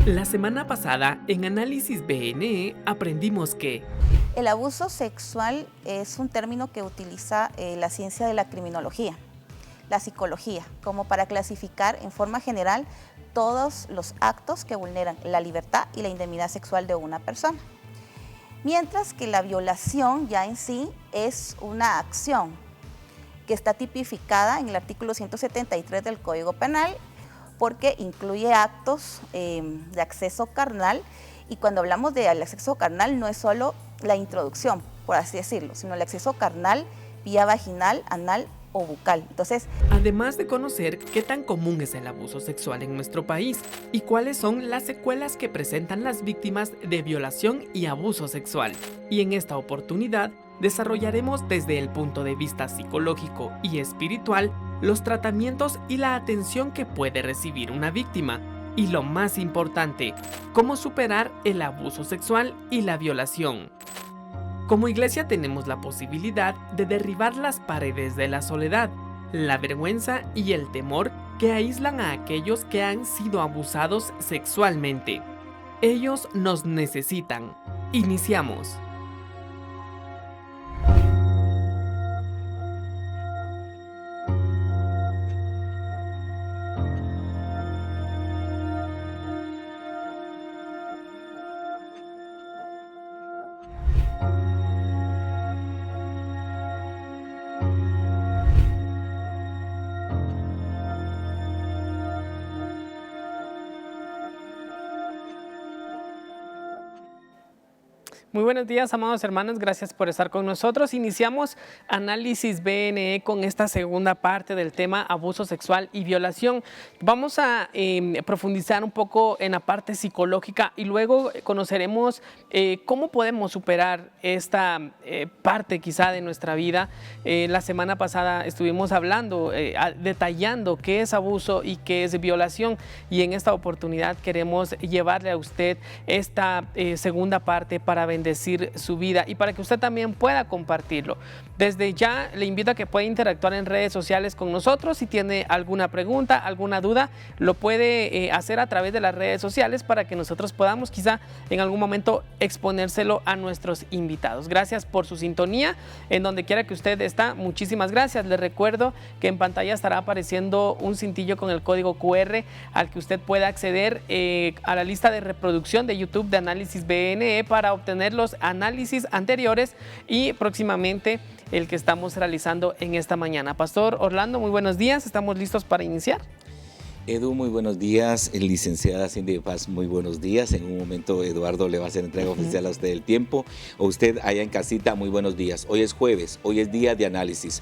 La semana pasada, en Análisis BNE, aprendimos que El abuso sexual es un término que utiliza la ciencia de la criminología, la psicología, como para clasificar en forma general todos los actos que vulneran la libertad y la intimidad sexual de una persona. Mientras que la violación ya en sí es una acción que está tipificada en el artículo 173 del Código Penal porque incluye actos de acceso carnal, y cuando hablamos del acceso carnal no es solo la introducción, por así decirlo, sino el acceso carnal vía vaginal, anal o bucal. Entonces, además de conocer qué tan común es el abuso sexual en nuestro país y cuáles son las secuelas que presentan las víctimas de violación y abuso sexual. Y en esta oportunidad desarrollaremos desde el punto de vista psicológico y espiritual los tratamientos y la atención que puede recibir una víctima. Y lo más importante, cómo superar el abuso sexual y la violación. Como iglesia tenemos la posibilidad de derribar las paredes de la soledad, la vergüenza y el temor que aíslan a aquellos que han sido abusados sexualmente. Ellos nos necesitan. Iniciamos. Muy buenos días, amados hermanos, gracias por estar con nosotros. Iniciamos Análisis BNE con esta segunda parte del tema abuso sexual y violación. Vamos a profundizar un poco en la parte psicológica y luego conoceremos cómo podemos superar esta parte quizá de nuestra vida. La semana pasada estuvimos hablando, detallando qué es abuso y qué es violación, y en esta oportunidad queremos llevarle a usted esta segunda parte para bendecir su vida y para que usted también pueda compartirlo. Desde ya le invito a que pueda interactuar en redes sociales con nosotros. Si tiene alguna pregunta, alguna duda, lo puede hacer a través de las redes sociales para que nosotros podamos quizá en algún momento exponérselo a nuestros invitados. Gracias por su sintonía en donde quiera que usted está. Muchísimas gracias. Les recuerdo que en pantalla estará apareciendo un cintillo con el código QR al que usted pueda acceder a la lista de reproducción de YouTube de Análisis BNE para obtener los análisis anteriores y próximamente el que estamos realizando en esta mañana. Pastor Orlando, muy buenos días, estamos listos para iniciar. Edu, muy buenos días. Licenciada Cindy de Paz, muy buenos días. En un momento Eduardo le va a hacer entrega oficial a usted del tiempo. O usted allá en casita, muy buenos días. Hoy es jueves, hoy es día de análisis.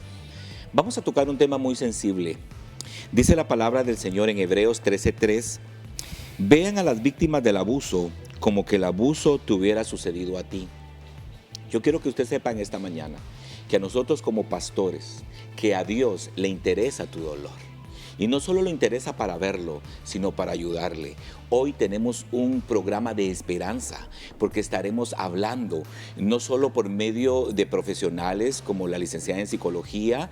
Vamos a tocar un tema muy sensible. Dice la palabra del Señor en Hebreos 13:3. Vean a las víctimas del abuso como que el abuso te hubiera sucedido a ti. Yo quiero que usted sepa en esta mañana que a nosotros como pastores, que a Dios le interesa tu dolor. Y no solo le interesa para verlo, sino para ayudarle. Hoy tenemos un programa de esperanza, porque estaremos hablando no solo por medio de profesionales como la licenciada en psicología,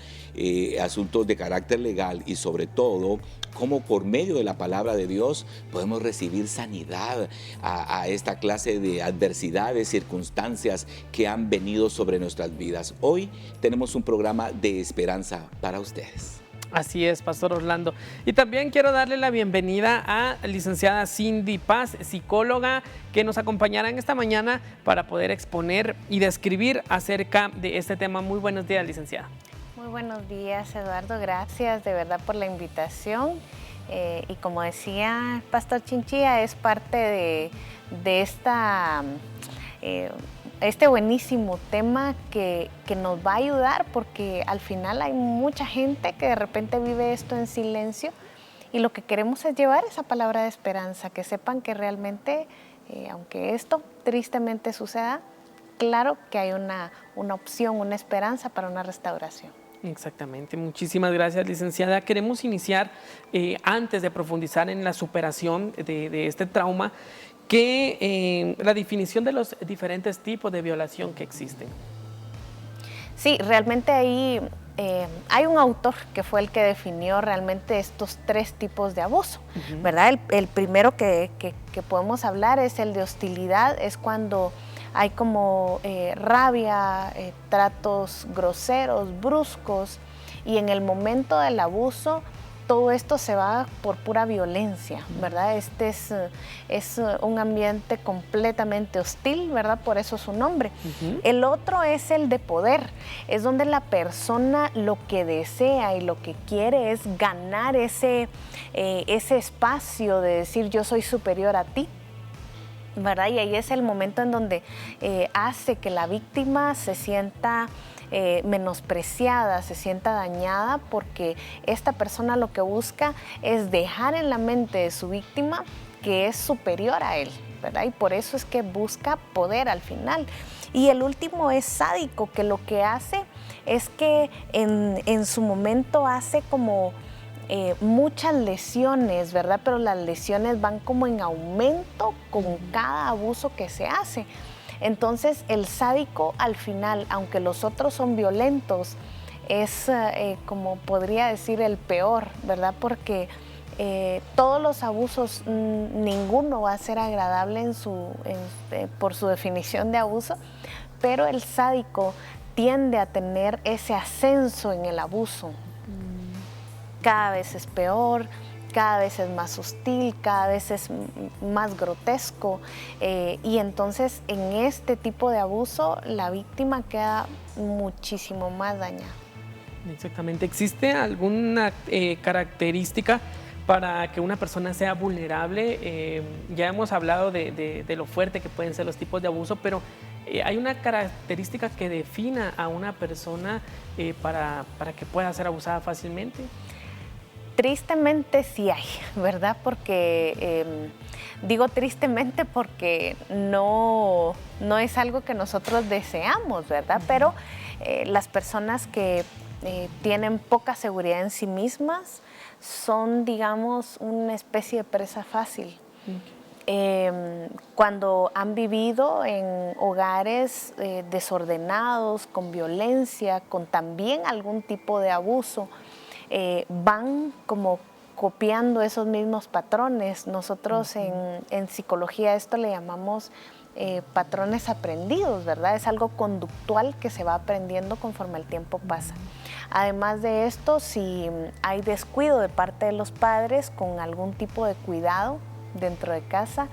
asuntos de carácter legal y sobre todo, cómo por medio de la palabra de Dios podemos recibir sanidad a esta clase de adversidades, circunstancias que han venido sobre nuestras vidas. Hoy tenemos un programa de esperanza para ustedes. Así es, Pastor Orlando. Y también quiero darle la bienvenida a la licenciada Cindy Paz, psicóloga, que nos acompañará en esta mañana para poder exponer y describir acerca de este tema. Muy buenos días, licenciada. Muy buenos días, Eduardo. Gracias de verdad por la invitación. Y como decía Pastor Chinchilla, es parte de este buenísimo tema que nos va a ayudar, porque al final hay mucha gente que de repente vive esto en silencio, y lo que queremos es llevar esa palabra de esperanza, que sepan que realmente, aunque esto tristemente suceda, claro que hay una opción, una esperanza para una restauración. Exactamente, muchísimas gracias, licenciada. Queremos iniciar, antes de profundizar en la superación de este trauma, que la definición de los diferentes tipos de violación que existen. Sí, realmente ahí hay un autor que fue el que definió realmente estos 3 tipos de abuso, ¿verdad? El primero que podemos hablar es el de hostilidad, es cuando hay como rabia, tratos groseros, bruscos, y en el momento del abuso todo esto se va por pura violencia, ¿verdad? Este es un ambiente completamente hostil, ¿verdad? Por eso su nombre. El otro es el de poder, es donde la persona lo que desea y lo que quiere es ganar ese espacio de decir yo soy superior a ti, ¿verdad? Y ahí es el momento en donde hace que la víctima se sienta menospreciada, se sienta dañada, porque esta persona lo que busca es dejar en la mente de su víctima que es superior a él, ¿verdad? Y por eso es que busca poder al final. Y el último es sádico, que lo que hace es que en su momento hace como muchas lesiones, ¿verdad? Pero las lesiones van como en aumento con cada abuso que se hace. Entonces el sádico al final, aunque los otros son violentos, es como podría decir el peor, ¿verdad? Porque todos los abusos, ninguno va a ser agradable por su definición de abuso, pero el sádico tiende a tener ese ascenso en el abuso. Cada vez es peor, cada vez es más hostil, cada vez es más grotesco, y entonces en este tipo de abuso la víctima queda muchísimo más dañada. Exactamente. ¿Existe alguna característica para que una persona sea vulnerable? Ya hemos hablado de lo fuerte que pueden ser los tipos de abuso, pero ¿hay una característica que defina a una persona para que pueda ser abusada fácilmente? Tristemente sí hay, ¿verdad? Porque digo tristemente porque no es algo que nosotros deseamos, ¿verdad? Pero las personas que tienen poca seguridad en sí mismas son, digamos, una especie de presa fácil. Cuando han vivido en hogares desordenados, con violencia, con también algún tipo de abuso, van como copiando esos mismos patrones. Nosotros en psicología esto le llamamos patrones aprendidos, ¿verdad? Es algo conductual que se va aprendiendo conforme el tiempo pasa. Además de esto, si hay descuido de parte de los padres con algún tipo de cuidado dentro de casa,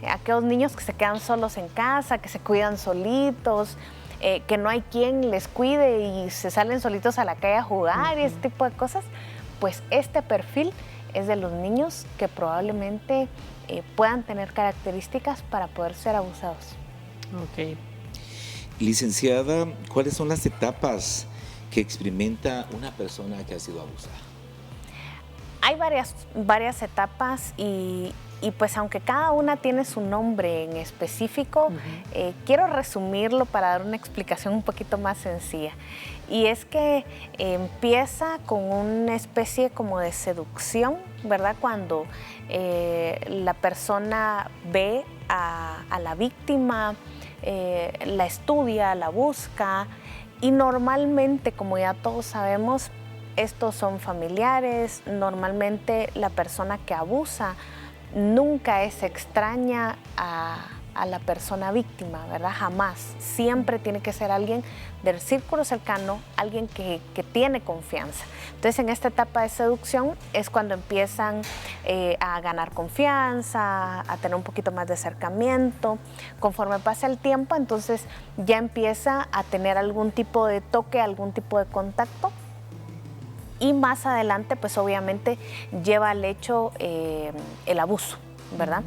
aquellos niños que se quedan solos en casa, que se cuidan solitos, que no hay quien les cuide y se salen solitos a la calle a jugar y ese tipo de cosas, pues este perfil es de los niños que probablemente puedan tener características para poder ser abusados. Ok. Licenciada, ¿cuáles son las etapas que experimenta una persona que ha sido abusada? Hay varias etapas y pues aunque cada una tiene su nombre en específico, quiero resumirlo para dar una explicación un poquito más sencilla. Y es que empieza con una especie como de seducción, ¿verdad? Cuando la persona ve a la víctima, la estudia, la busca, y normalmente, como ya todos sabemos, estos son familiares. Normalmente la persona que abusa nunca es extraña a la persona víctima, ¿verdad? Jamás. Siempre tiene que ser alguien del círculo cercano, alguien que tiene confianza. Entonces, en esta etapa de seducción es cuando empiezan a ganar confianza, a tener un poquito más de acercamiento. Conforme pasa el tiempo, entonces ya empieza a tener algún tipo de toque, algún tipo de contacto. Y más adelante, pues obviamente lleva al hecho el abuso, ¿verdad?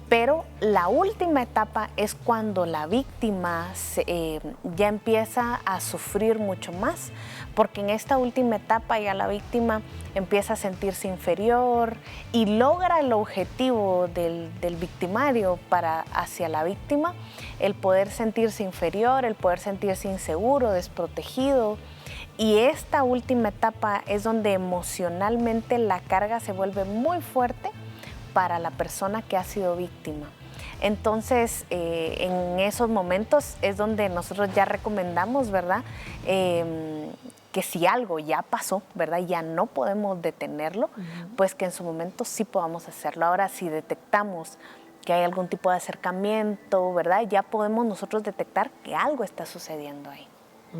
Pero la última etapa es cuando la víctima ya empieza a sufrir mucho más, porque en esta última etapa ya la víctima empieza a sentirse inferior y logra el objetivo del victimario hacia la víctima, el poder sentirse inferior, el poder sentirse inseguro, desprotegido. Y esta última etapa es donde emocionalmente la carga se vuelve muy fuerte para la persona que ha sido víctima. Entonces, en esos momentos es donde nosotros ya recomendamos, ¿verdad? que si algo ya pasó, ¿verdad? Ya no podemos detenerlo, pues que en su momento sí podamos hacerlo. Ahora, si detectamos que hay algún tipo de acercamiento, ¿verdad? Ya podemos nosotros detectar que algo está sucediendo ahí.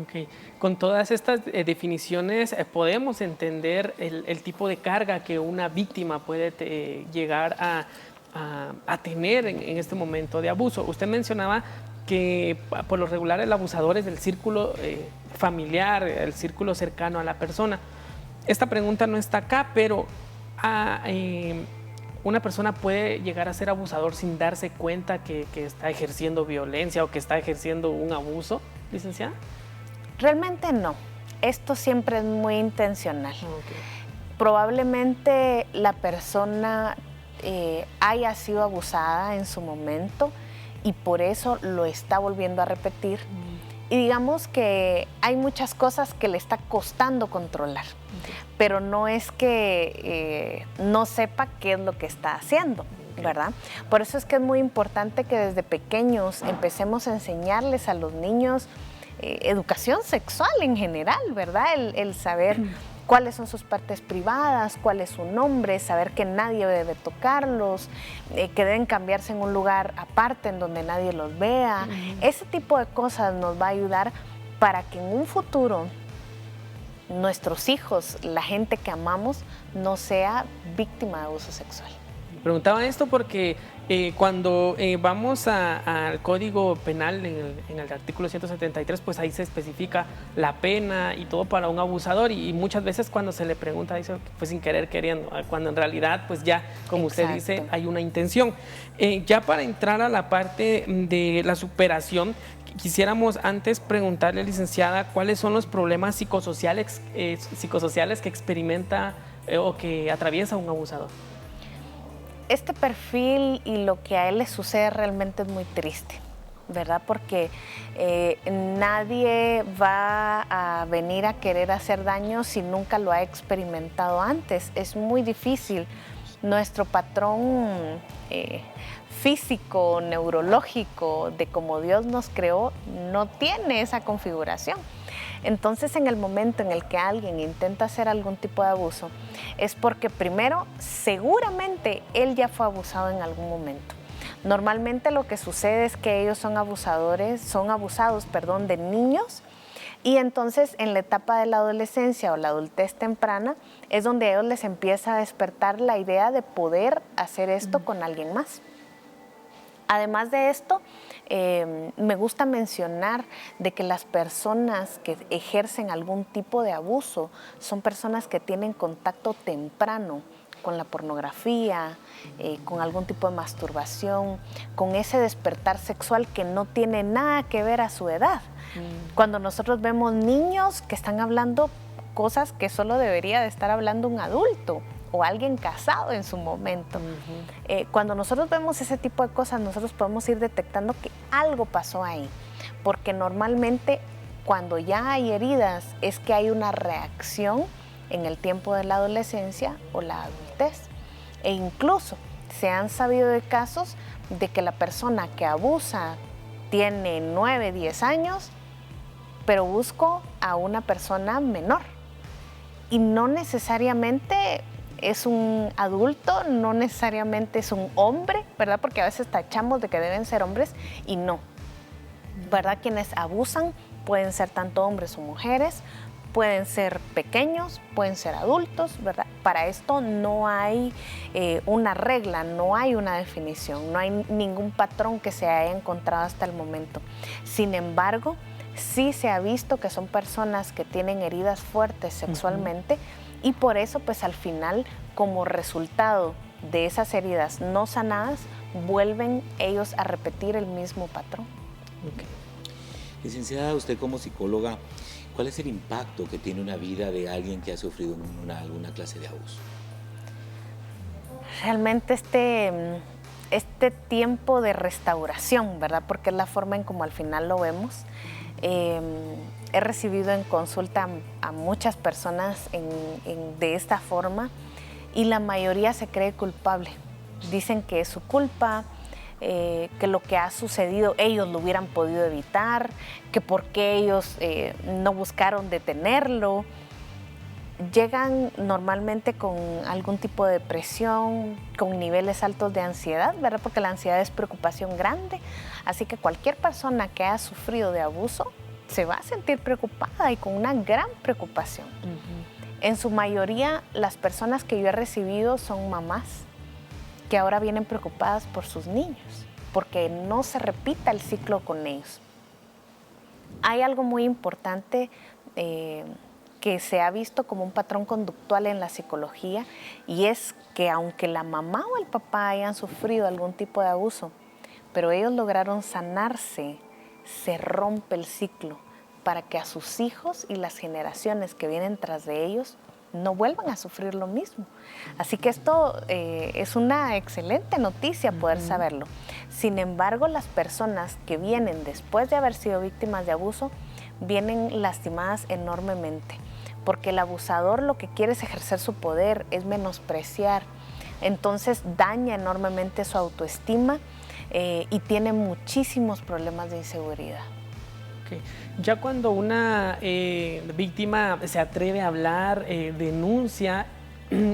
Okay. Con todas estas definiciones podemos entender el tipo de carga que una víctima puede llegar a tener en este momento de abuso. Usted mencionaba que por lo regular el abusador es del círculo familiar, el círculo cercano a la persona. Esta pregunta no está acá, pero una persona puede llegar a ser abusador sin darse cuenta que está ejerciendo violencia o que está ejerciendo un abuso, licenciada. Realmente no. Esto siempre es muy intencional. Okay. Probablemente la persona haya sido abusada en su momento y por eso lo está volviendo a repetir. Y digamos que hay muchas cosas que le está costando controlar, pero no es que no sepa qué es lo que está haciendo, ¿verdad? Por eso es que es muy importante que desde pequeños empecemos a enseñarles a los niños educación sexual en general, ¿verdad? El saber cuáles son sus partes privadas, cuál es su nombre, saber que nadie debe tocarlos, que deben cambiarse en un lugar aparte en donde nadie los vea. Ese tipo de cosas nos va a ayudar para que en un futuro nuestros hijos, la gente que amamos, no sea víctima de abuso sexual. Preguntaba esto porque cuando vamos al Código Penal, en el artículo 173, pues ahí se especifica la pena y todo para un abusador y muchas veces cuando se le pregunta dice pues sin querer queriendo, cuando en realidad pues ya, como usted dice, hay una intención. Ya para entrar a la parte de la superación, quisiéramos antes preguntarle, licenciada, cuáles son los problemas psicosociales que experimenta o que atraviesa un abusador. Este perfil y lo que a él le sucede realmente es muy triste, ¿verdad? Porque nadie va a venir a querer hacer daño si nunca lo ha experimentado antes. Es muy difícil. Nuestro patrón físico, neurológico, de cómo Dios nos creó, no tiene esa configuración. Entonces, en el momento en el que alguien intenta hacer algún tipo de abuso, es porque primero, seguramente, él ya fue abusado en algún momento. Normalmente lo que sucede es que ellos son abusados, de niños, y entonces en la etapa de la adolescencia o la adultez temprana es donde a ellos les empieza a despertar la idea de poder hacer esto con alguien más. Además de esto, me gusta mencionar de que las personas que ejercen algún tipo de abuso son personas que tienen contacto temprano con la pornografía, con algún tipo de masturbación, con ese despertar sexual que no tiene nada que ver a su edad. Cuando nosotros vemos niños que están hablando cosas que solo debería de estar hablando un adulto o alguien casado en su momento. Cuando nosotros vemos ese tipo de cosas, nosotros podemos ir detectando que algo pasó ahí, porque normalmente cuando ya hay heridas es que hay una reacción en el tiempo de la adolescencia o la adultez. E incluso se han sabido de casos de que la persona que abusa tiene 9, 10 años, pero busco a una persona menor. Y no necesariamente es un adulto, no necesariamente es un hombre, ¿verdad? Porque a veces tachamos de que deben ser hombres y no, ¿verdad? Quienes abusan pueden ser tanto hombres o mujeres, pueden ser pequeños, pueden ser adultos, ¿verdad? Para esto no hay una regla, no hay una definición, no hay ningún patrón que se haya encontrado hasta el momento. Sin embargo, sí se ha visto que son personas que tienen heridas fuertes sexualmente y por eso, pues al final, como resultado de esas heridas no sanadas, vuelven ellos a repetir el mismo patrón. Okay. Licenciada, usted como psicóloga, ¿cuál es el impacto que tiene una vida de alguien que ha sufrido alguna clase de abuso? Realmente este tiempo de restauración, ¿verdad? Porque es la forma en como al final lo vemos. He recibido en consulta a muchas personas de esta forma y la mayoría se cree culpable. Dicen que es su culpa, que lo que ha sucedido ellos lo hubieran podido evitar, que por qué ellos no buscaron detenerlo. Llegan normalmente con algún tipo de depresión, con niveles altos de ansiedad, ¿verdad? Porque la ansiedad es preocupación grande, así que cualquier persona que haya sufrido de abuso se va a sentir preocupada y con una gran preocupación. En su mayoría, las personas que yo he recibido son mamás que ahora vienen preocupadas por sus niños, porque no se repita el ciclo con ellos. Hay algo muy importante que se ha visto como un patrón conductual en la psicología, y es que aunque la mamá o el papá hayan sufrido algún tipo de abuso, pero ellos lograron sanarse, se rompe el ciclo para que a sus hijos y las generaciones que vienen tras de ellos no vuelvan a sufrir lo mismo. Así que esto es una excelente noticia poder saberlo. Sin embargo, las personas que vienen después de haber sido víctimas de abuso vienen lastimadas enormemente, porque el abusador lo que quiere es ejercer su poder, es menospreciar. Entonces daña enormemente su autoestima y tiene muchísimos problemas de inseguridad. Okay. Ya cuando una víctima se atreve a hablar, denuncia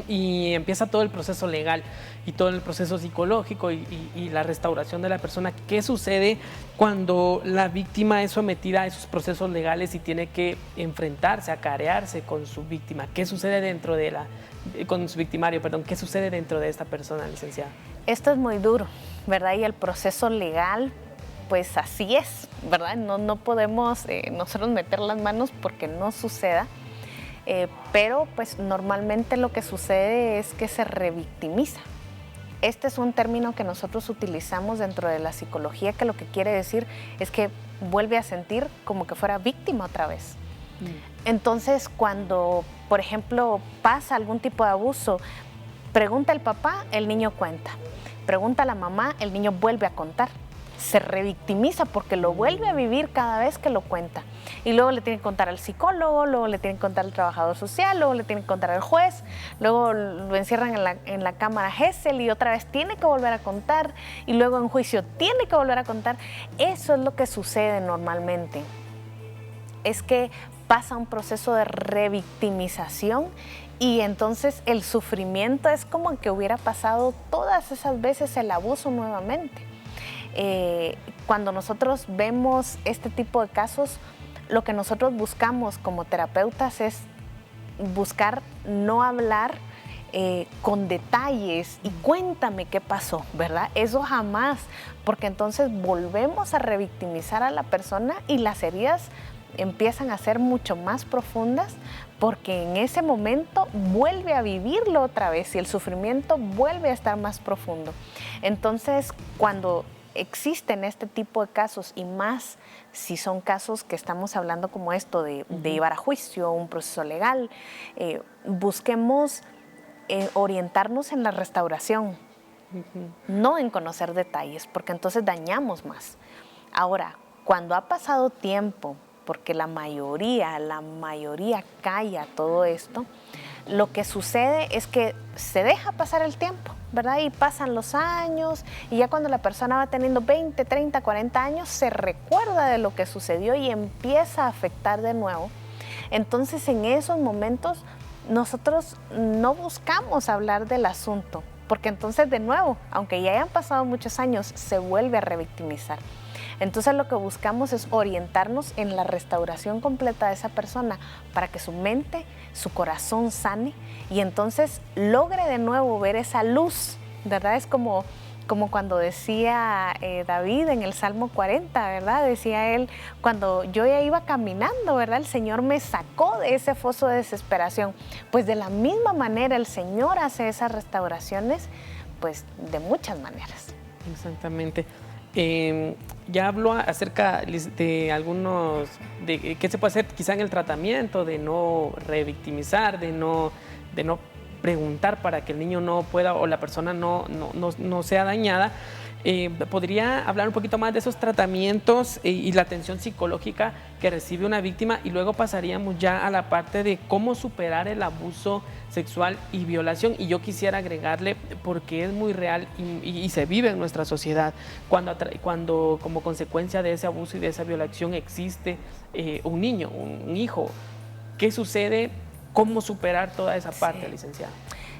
y empieza todo el proceso legal y todo el proceso psicológico y la restauración de la persona, ¿qué sucede cuando la víctima es sometida a esos procesos legales y tiene que enfrentarse, acarearse con su víctima? ¿Qué sucede dentro de con su victimario, perdón? ¿Qué sucede dentro de esta persona, licenciada? Esto es muy duro, ¿verdad? Y el proceso legal, pues así es, ¿verdad? No podemos nosotros meter las manos porque no suceda, pero pues normalmente lo que sucede es que se revictimiza. Este es un término que nosotros utilizamos dentro de la psicología, que lo que quiere decir es que vuelve a sentir como que fuera víctima otra vez. Entonces, cuando, por ejemplo, pasa algún tipo de abuso, pregunta el papá, el niño cuenta. Pregunta la mamá, el niño vuelve a contar. Se revictimiza porque lo vuelve a vivir cada vez que lo cuenta. Y luego le tiene que contar al psicólogo, luego le tiene que contar al trabajador social, luego le tiene que contar al juez, luego lo encierran en la cámara Gesell y otra vez tiene que volver a contar, y luego en juicio tiene que volver a contar. Eso es lo que sucede normalmente. Es que pasa un proceso de revictimización y entonces el sufrimiento es como que hubiera pasado todas esas veces el abuso nuevamente. Cuando nosotros vemos este tipo de casos, lo que nosotros buscamos como terapeutas es buscar no hablar con detalles y cuéntame qué pasó, ¿verdad? Eso jamás, porque entonces volvemos a revictimizar a la persona y las heridas empiezan a ser mucho más profundas, porque en ese momento vuelve a vivirlo otra vez y el sufrimiento vuelve a estar más profundo. Entonces, cuando existen este tipo de casos, y más si son casos que estamos hablando como esto de llevar a juicio, un proceso legal, busquemos orientarnos en la restauración, no en conocer detalles, porque entonces dañamos más. Ahora, cuando ha pasado tiempo, porque la mayoría calla todo esto, lo que sucede es que se deja pasar el tiempo, ¿verdad? Y pasan los años y ya cuando la persona va teniendo 20, 30, 40 años, se recuerda de lo que sucedió y empieza a afectar de nuevo. Entonces, en esos momentos, nosotros no buscamos hablar del asunto, porque entonces, de nuevo, aunque ya hayan pasado muchos años, se vuelve a revictimizar. Entonces lo que buscamos es orientarnos en la restauración completa de esa persona para que su mente, su corazón sane y entonces logre de nuevo ver esa luz, ¿verdad? Es como cuando decía David en el Salmo 40, ¿verdad? Decía él, cuando yo ya iba caminando, ¿verdad? El Señor me sacó de ese foso de desesperación. Pues de la misma manera el Señor hace esas restauraciones, pues de muchas maneras. Exactamente. Ya habló acerca de algunos, de qué se puede hacer quizá en el tratamiento, de no revictimizar, de no preguntar para que el niño no pueda o la persona no sea dañada. ¿Podría hablar un poquito más de esos tratamientos y la atención psicológica que recibe una víctima? Y luego pasaríamos ya a la parte de cómo superar el abuso sexual y violación. Y yo quisiera agregarle, porque es muy real y se vive en nuestra sociedad, cuando como consecuencia de ese abuso y de esa violación existe un niño, un hijo. ¿Qué sucede? ¿Cómo superar toda esa parte, licenciada?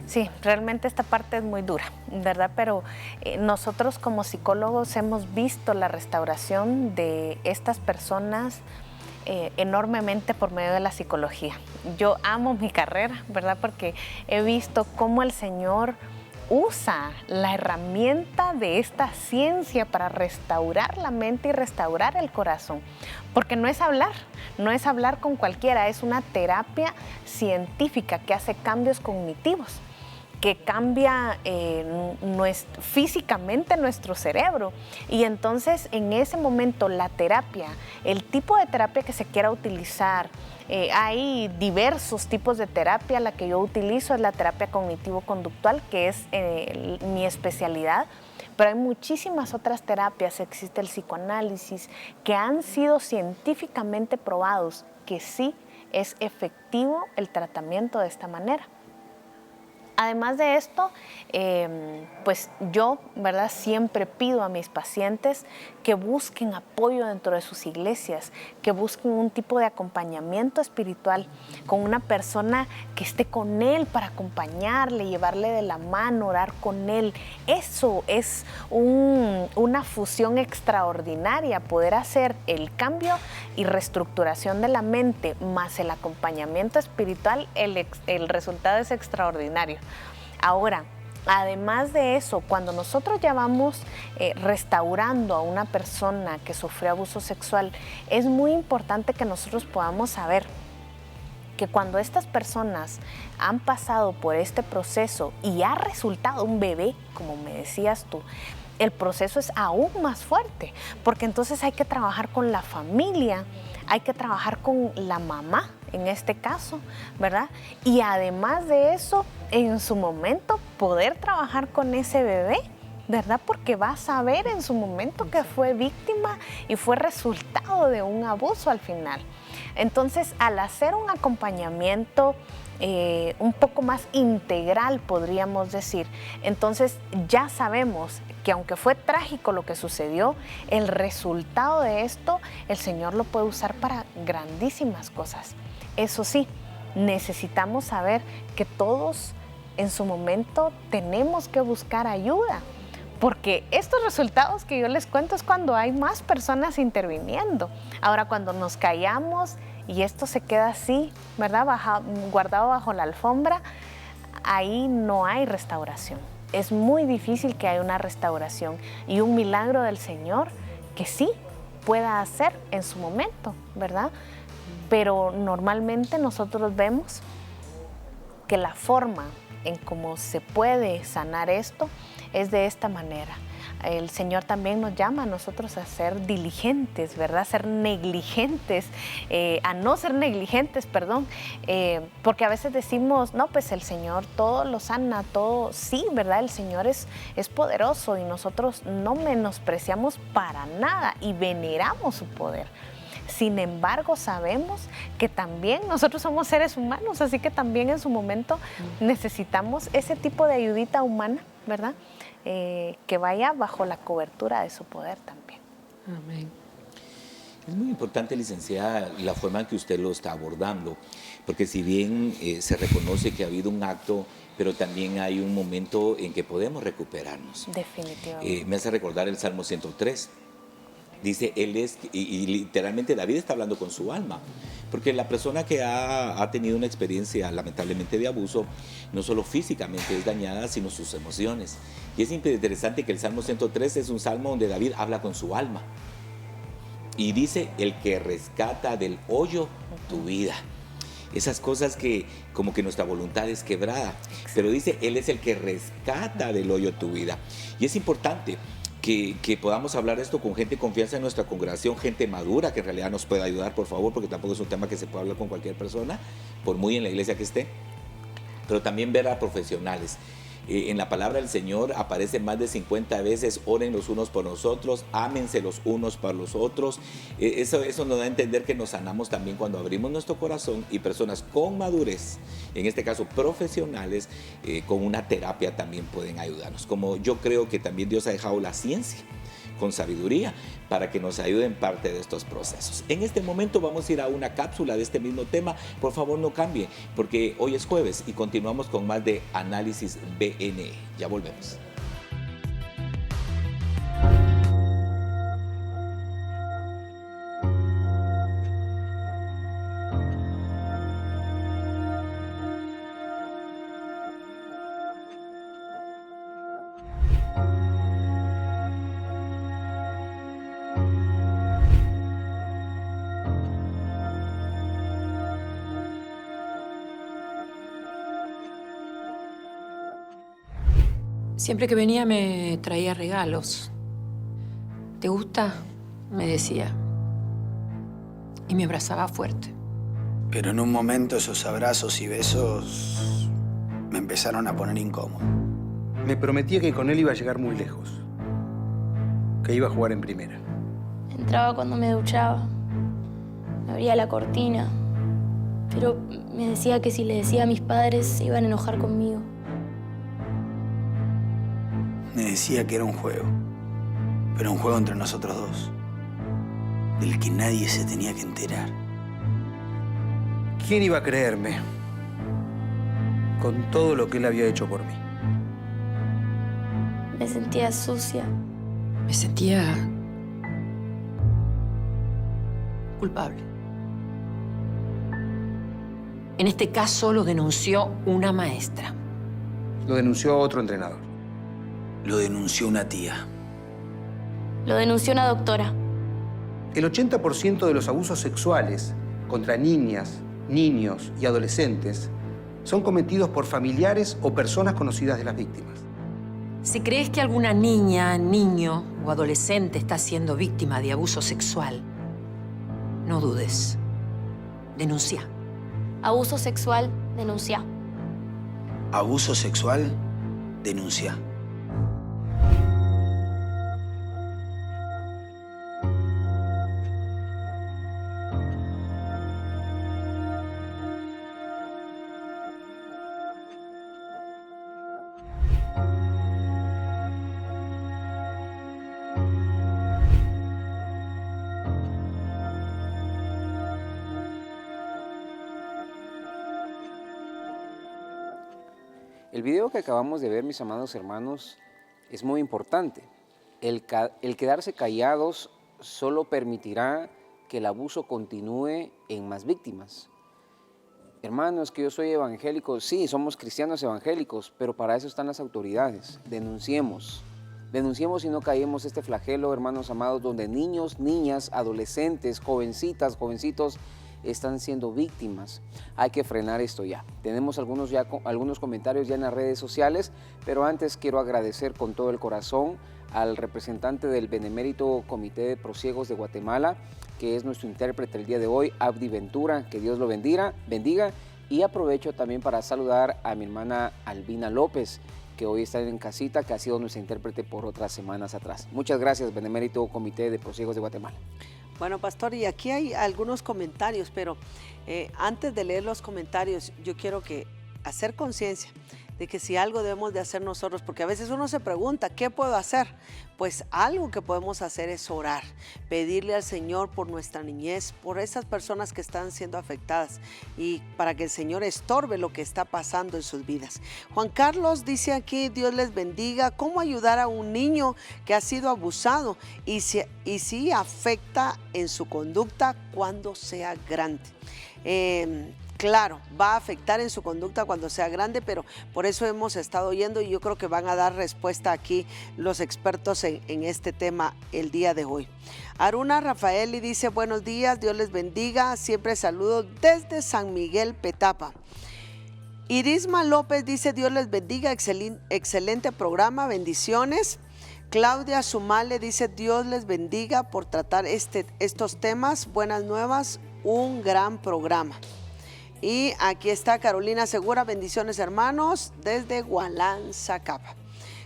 Sí, realmente esta parte es muy dura, ¿verdad? Pero nosotros como psicólogos hemos visto la restauración de estas personas enormemente por medio de la psicología. Yo amo mi carrera, ¿verdad? Porque he visto cómo el Señor usa la herramienta de esta ciencia para restaurar la mente y restaurar el corazón. Porque no es hablar con cualquiera, es una terapia científica que hace cambios cognitivos, que cambia físicamente nuestro cerebro. Y entonces en ese momento la terapia, el tipo de terapia que se quiera utilizar, hay diversos tipos de terapia. La que yo utilizo es la terapia cognitivo-conductual, que es mi especialidad, pero hay muchísimas otras terapias. Existe el psicoanálisis, que han sido científicamente probados que sí es efectivo el tratamiento de esta manera. Además de esto, pues yo, ¿verdad?, siempre pido a mis pacientes que busquen apoyo dentro de sus iglesias, que busquen un tipo de acompañamiento espiritual con una persona que esté con él para acompañarle, llevarle de la mano, orar con él. Eso es una fusión extraordinaria, poder hacer el cambio y reestructuración de la mente más el acompañamiento espiritual. El resultado es extraordinario. Ahora, además de eso, cuando nosotros ya vamos restaurando a una persona que sufrió abuso sexual, es muy importante que nosotros podamos saber que cuando estas personas han pasado por este proceso y ha resultado un bebé, como me decías tú, el proceso es aún más fuerte, porque entonces hay que trabajar con la familia, hay que trabajar con la mamá, en este caso, ¿verdad? Y además de eso, en su momento, poder trabajar con ese bebé, ¿verdad? Porque va a saber en su momento que fue víctima y fue resultado de un abuso al final. Entonces, al hacer un acompañamiento un poco más integral, podríamos decir, entonces ya sabemos que aunque fue trágico lo que sucedió, el resultado de esto, el Señor lo puede usar para grandísimas cosas. Eso sí, necesitamos saber que todos en su momento tenemos que buscar ayuda, porque estos resultados que yo les cuento es cuando hay más personas interviniendo. Ahora, cuando nos callamos y esto se queda así, ¿verdad?, guardado bajo la alfombra, ahí no hay restauración. Es muy difícil que haya una restauración y un milagro del Señor que sí pueda hacer en su momento, ¿verdad? Pero normalmente nosotros vemos que la forma en cómo se puede sanar esto es de esta manera. El Señor también nos llama a nosotros a ser diligentes, ¿verdad? A ser negligentes, a no ser negligentes, perdón, porque a veces decimos, no, pues el Señor todo lo sana, todo, sí, ¿verdad? El Señor es poderoso y nosotros no menospreciamos para nada y veneramos su poder. Sin embargo, sabemos que también nosotros somos seres humanos, así que también en su momento necesitamos ese tipo de ayudita humana, ¿verdad? Que vaya bajo la cobertura de su poder también. Amén. Es muy importante, licenciada, la forma en que usted lo está abordando, porque si bien se reconoce que ha habido un acto, pero también hay un momento en que podemos recuperarnos. Definitivamente. Me hace recordar el Salmo 103. Dice, Él es, y literalmente David está hablando con su alma, porque la persona que ha tenido una experiencia lamentablemente de abuso, no solo físicamente es dañada, sino sus emociones. Y es interesante que el Salmo 103 es un salmo donde David habla con su alma. Y dice, el que rescata del hoyo tu vida. Esas cosas que como que nuestra voluntad es quebrada, pero dice, Él es el que rescata del hoyo tu vida. Y es importante que podamos hablar esto con gente de confianza en nuestra congregación, gente madura que en realidad nos pueda ayudar, por favor, porque tampoco es un tema que se pueda hablar con cualquier persona, por muy en la iglesia que esté, pero también ver a profesionales. En la palabra del Señor aparece más de 50 veces, oren los unos por los otros, ámense los unos para los otros. Eso nos da a entender que nos sanamos también cuando abrimos nuestro corazón, y personas con madurez, en este caso profesionales, con una terapia también pueden ayudarnos. Como yo creo que también Dios ha dejado la ciencia con sabiduría para que nos ayuden en parte de estos procesos. En este momento vamos a ir a una cápsula de este mismo tema. Por favor, no cambie, porque hoy es jueves y continuamos con más de Análisis BNE. Ya volvemos. Siempre que venía me traía regalos. ¿Te gusta?, me decía. Y me abrazaba fuerte. Pero en un momento esos abrazos y besos me empezaron a poner incómodo. Me prometía que con él iba a llegar muy lejos. Que iba a jugar en primera. Entraba cuando me duchaba. Me abría la cortina. Pero me decía que si le decía a mis padres se iban a enojar conmigo. Me decía que era un juego, pero un juego entre nosotros dos, del que nadie se tenía que enterar. ¿Quién iba a creerme con todo lo que él había hecho por mí? Me sentía sucia. Me sentía culpable. En este caso lo denunció una maestra. Lo denunció otro entrenador. Lo denunció una tía. Lo denunció una doctora. El 80% de los abusos sexuales contra niñas, niños y adolescentes son cometidos por familiares o personas conocidas de las víctimas. Si crees que alguna niña, niño o adolescente está siendo víctima de abuso sexual, no dudes. Denuncia. Abuso sexual, denuncia. Abuso sexual, denuncia. El video que acabamos de ver, mis amados hermanos, es muy importante. El quedarse callados solo permitirá que el abuso continúe en más víctimas. Hermanos, que yo soy evangélico, sí, somos cristianos evangélicos, pero para eso están las autoridades. Denunciemos. Denunciemos y no callemos este flagelo, hermanos amados, donde niños, niñas, adolescentes, jovencitas, jovencitos están siendo víctimas. Hay que frenar esto ya. Tenemos algunos comentarios ya en las redes sociales, pero antes quiero agradecer con todo el corazón al representante del Benemérito Comité de Prosiegos de Guatemala, que es nuestro intérprete el día de hoy, Abdi Ventura, que Dios lo bendiga. Y aprovecho también para saludar a mi hermana Albina López, que hoy está en casita, que ha sido nuestra intérprete por otras semanas atrás. Muchas gracias, Benemérito Comité de Prosiegos de Guatemala. Bueno, pastor, y aquí hay algunos comentarios, pero antes de leer los comentarios, yo quiero hacer conciencia de que si algo debemos de hacer nosotros, porque a veces uno se pregunta, ¿qué puedo hacer? Pues algo que podemos hacer es orar, pedirle al Señor por nuestra niñez, por esas personas que están siendo afectadas y para que el Señor estorbe lo que está pasando en sus vidas. Juan Carlos dice aquí, Dios les bendiga, ¿cómo ayudar a un niño que ha sido abusado y si afecta en su conducta cuando sea grande? Claro, va a afectar en su conducta cuando sea grande, pero por eso hemos estado oyendo y yo creo que van a dar respuesta aquí los expertos en este tema el día de hoy. Aruna Rafaeli dice, buenos días, Dios les bendiga, siempre saludo desde San Miguel, Petapa. Irisma López dice, Dios les bendiga, excelente programa, bendiciones. Claudia Sumale dice, Dios les bendiga por tratar estos temas, buenas nuevas, un gran programa. Y aquí está Carolina Segura, bendiciones hermanos, desde Gualanzacapa.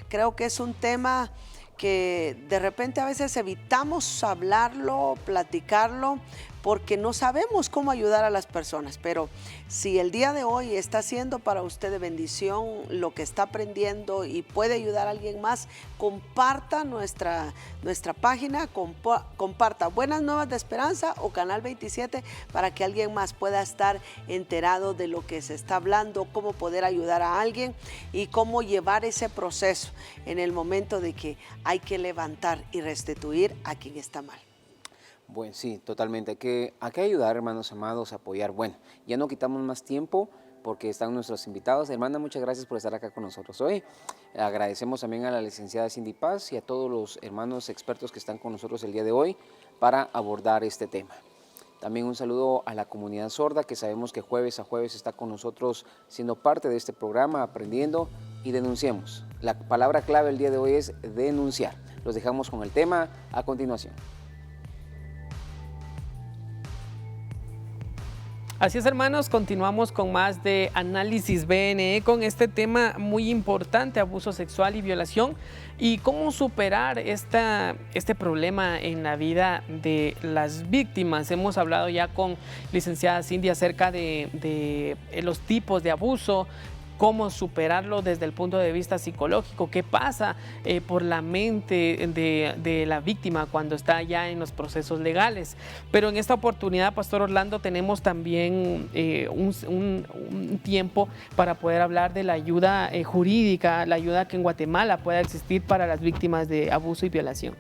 Creo que es un tema que de repente a veces evitamos hablarlo, platicarlo, porque no sabemos cómo ayudar a las personas. Pero si el día de hoy está siendo para usted de bendición lo que está aprendiendo y puede ayudar a alguien más, comparta nuestra página, comparta Buenas Nuevas de Esperanza o Canal 27 para que alguien más pueda estar enterado de lo que se está hablando, cómo poder ayudar a alguien y cómo llevar ese proceso en el momento de que hay que levantar y restituir a quien está mal. Bueno, sí, totalmente. Hay que ayudar, hermanos amados, a apoyar. Bueno, ya no quitamos más tiempo porque están nuestros invitados. Hermana, muchas gracias por estar acá con nosotros hoy. Agradecemos también a la licenciada Cindy Paz y a todos los hermanos expertos que están con nosotros el día de hoy para abordar este tema. También un saludo a la comunidad sorda, que sabemos que jueves a jueves está con nosotros siendo parte de este programa, aprendiendo y denunciemos. La palabra clave el día de hoy es denunciar. Los dejamos con el tema a continuación. Así es, hermanos, continuamos con más de Análisis BNE con este tema muy importante, abuso sexual y violación, y cómo superar este problema en la vida de las víctimas. Hemos hablado ya con licenciada Cindy acerca de los tipos de abuso, cómo superarlo desde el punto de vista psicológico, qué pasa por la mente de la víctima cuando está ya en los procesos legales. Pero en esta oportunidad, Pastor Orlando, tenemos también un tiempo para poder hablar de la ayuda jurídica, la ayuda que en Guatemala pueda existir para las víctimas de abuso y violación.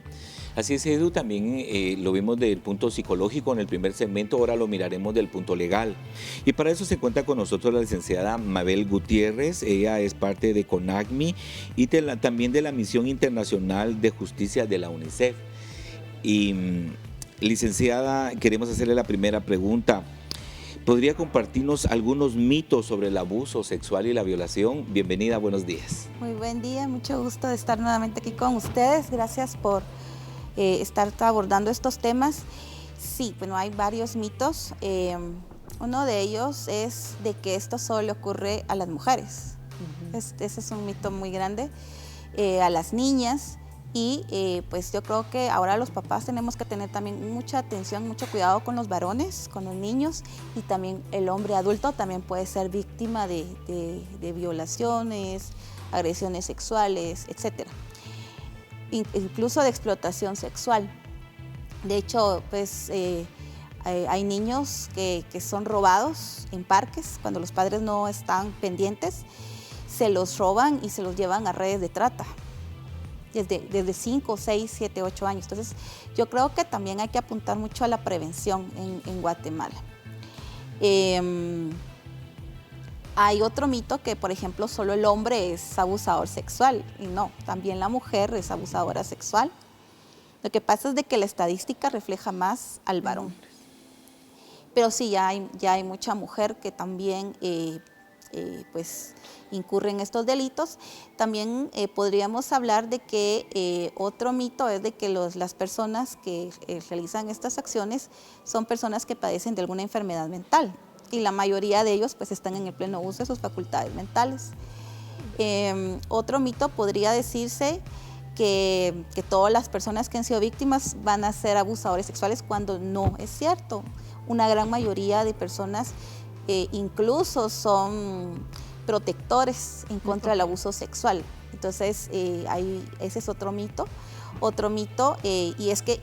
Así es, Edu, también lo vimos del punto psicológico en el primer segmento, ahora lo miraremos del punto legal. Y para eso se cuenta con nosotros la licenciada Mabel Gutiérrez, ella es parte de CONACMI y también de la Misión Internacional de Justicia de la UNICEF. Y licenciada, queremos hacerle la primera pregunta. ¿Podría compartirnos algunos mitos sobre el abuso sexual y la violación? Bienvenida, buenos días. Muy buen día, mucho gusto de estar nuevamente aquí con ustedes. Gracias por estar abordando estos temas. Sí, bueno, hay varios mitos. Uno de ellos es de que esto solo le ocurre a las mujeres. Ese es un mito muy grande. A las niñas. Y pues yo creo que ahora los papás tenemos que tener también mucha atención, mucho cuidado con los varones, con los niños, y también el hombre adulto también puede ser víctima de violaciones, agresiones sexuales, etcétera. Incluso de explotación sexual. De hecho, pues hay niños que son robados en parques cuando los padres no están pendientes, se los roban y se los llevan a redes de trata desde 5, 6, 7, 8 años. Entonces, yo creo que también hay que apuntar mucho a la prevención en Guatemala. Hay otro mito que, por ejemplo, solo el hombre es abusador sexual, y no, también la mujer es abusadora sexual. Lo que pasa es de que la estadística refleja más al varón. Pero sí, ya hay mucha mujer que también pues incurre en estos delitos. También podríamos hablar de que otro mito es de que las personas que realizan estas acciones son personas que padecen de alguna enfermedad mental. Y la mayoría de ellos pues están en el pleno uso de sus facultades mentales. Otro mito podría decirse que todas las personas que han sido víctimas van a ser abusadores sexuales, cuando no es cierto. Una gran mayoría de personas incluso son protectores en contra del abuso sexual. Entonces ese es otro mito. Otro mito, y es que,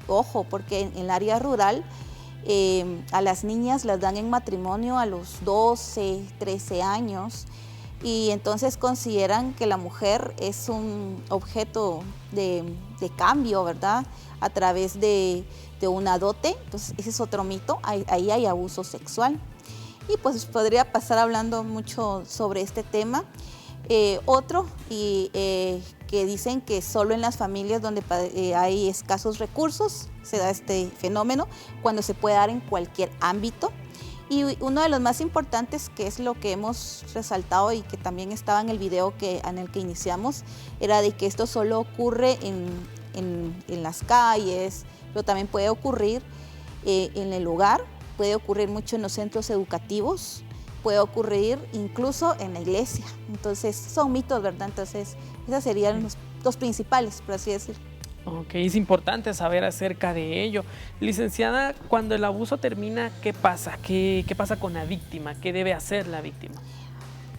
ojo, porque en el área rural a las niñas las dan en matrimonio a los 12, 13 años, y entonces consideran que la mujer es un objeto de cambio, ¿verdad? A través de una dote. Entonces ese es otro mito, ahí hay abuso sexual. Y pues podría pasar hablando mucho sobre este tema. Otro, que dicen que solo en las familias donde hay escasos recursos se da este fenómeno, cuando se puede dar en cualquier ámbito. Y uno de los más importantes, que es lo que hemos resaltado y que también estaba en el video en el que iniciamos, era de que esto solo ocurre en las calles, pero también puede ocurrir en el hogar, puede ocurrir mucho en los centros educativos, puede ocurrir incluso en la iglesia. Entonces, son mitos, ¿verdad? Entonces, esos serían los principales, por así decirlo. Ok, es importante saber acerca de ello. Licenciada, cuando el abuso termina, ¿qué pasa? ¿Qué pasa con la víctima? ¿Qué debe hacer la víctima?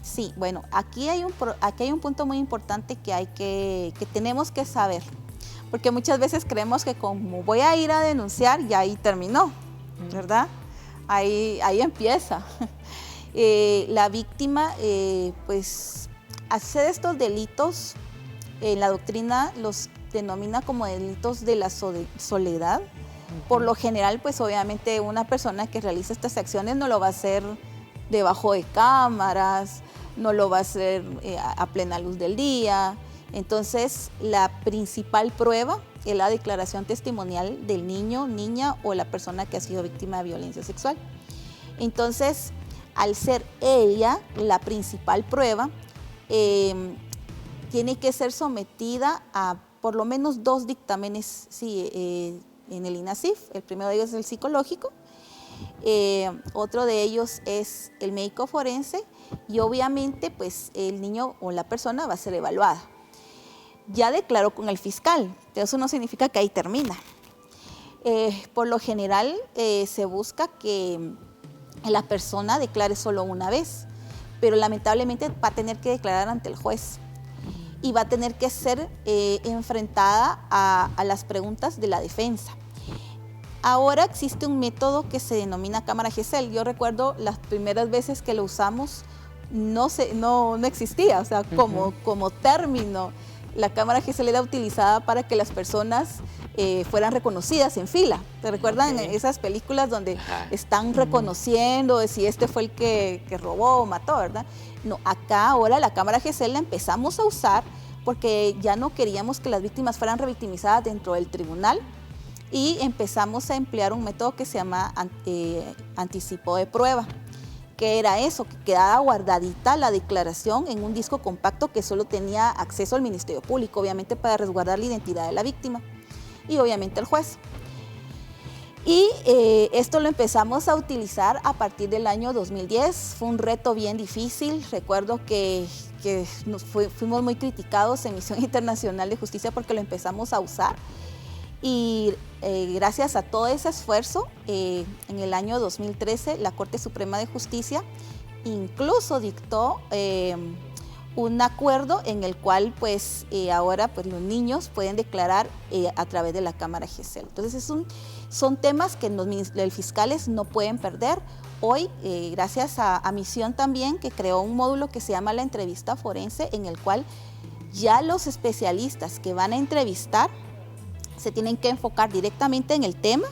Sí, bueno, aquí hay un punto muy importante que tenemos que saber, porque muchas veces creemos que como voy a ir a denunciar, ya ahí terminó, ¿verdad? Ahí empieza. La víctima, pues, hace estos delitos, la doctrina los denomina como delitos de la soledad. Por lo general, pues obviamente una persona que realiza estas acciones no lo va a hacer debajo de cámaras, no lo va a hacer a plena luz del día. Entonces, la principal prueba es la declaración testimonial del niño, niña o la persona que ha sido víctima de violencia sexual. Entonces, al ser ella la principal prueba, tiene que ser sometida a por lo menos 2 dictámenes en el INASIF. El primero de ellos es el psicológico, otro de ellos es el médico forense y obviamente pues el niño o la persona va a ser evaluada. Ya declaró con el fiscal, pero eso no significa que ahí termina. Por lo general se busca que la persona declare solo una vez, pero lamentablemente va a tener que declarar ante el juez y va a tener que ser enfrentada a las preguntas de la defensa. Ahora existe un método que se denomina cámara Gesell. Yo recuerdo las primeras veces que lo usamos no existía, o sea, como término. La cámara Gesell era utilizada para que las personas fueran reconocidas en fila. ¿Te recuerdan esas películas donde están reconociendo si este fue el que robó o mató, verdad? No, acá ahora la cámara Gesell la empezamos a usar porque ya no queríamos que las víctimas fueran revictimizadas dentro del tribunal y empezamos a emplear un método que se llama anticipo de prueba, que era eso, que quedaba guardadita la declaración en un disco compacto que solo tenía acceso al Ministerio Público, obviamente para resguardar la identidad de la víctima y obviamente el juez. Y esto lo empezamos a utilizar a partir del año 2010. Fue un reto bien difícil. Recuerdo que fuimos muy criticados en Misión Internacional de Justicia porque lo empezamos a usar. Y gracias a todo ese esfuerzo, en el año 2013 la Corte Suprema de Justicia incluso dictó un acuerdo en el cual pues ahora pues, los niños pueden declarar a través de la cámara Gesell. Entonces son temas que los fiscales no pueden perder. Hoy, gracias a Misión también, que creó un módulo que se llama la entrevista forense, en el cual ya los especialistas que van a entrevistar se tienen que enfocar directamente en el tema,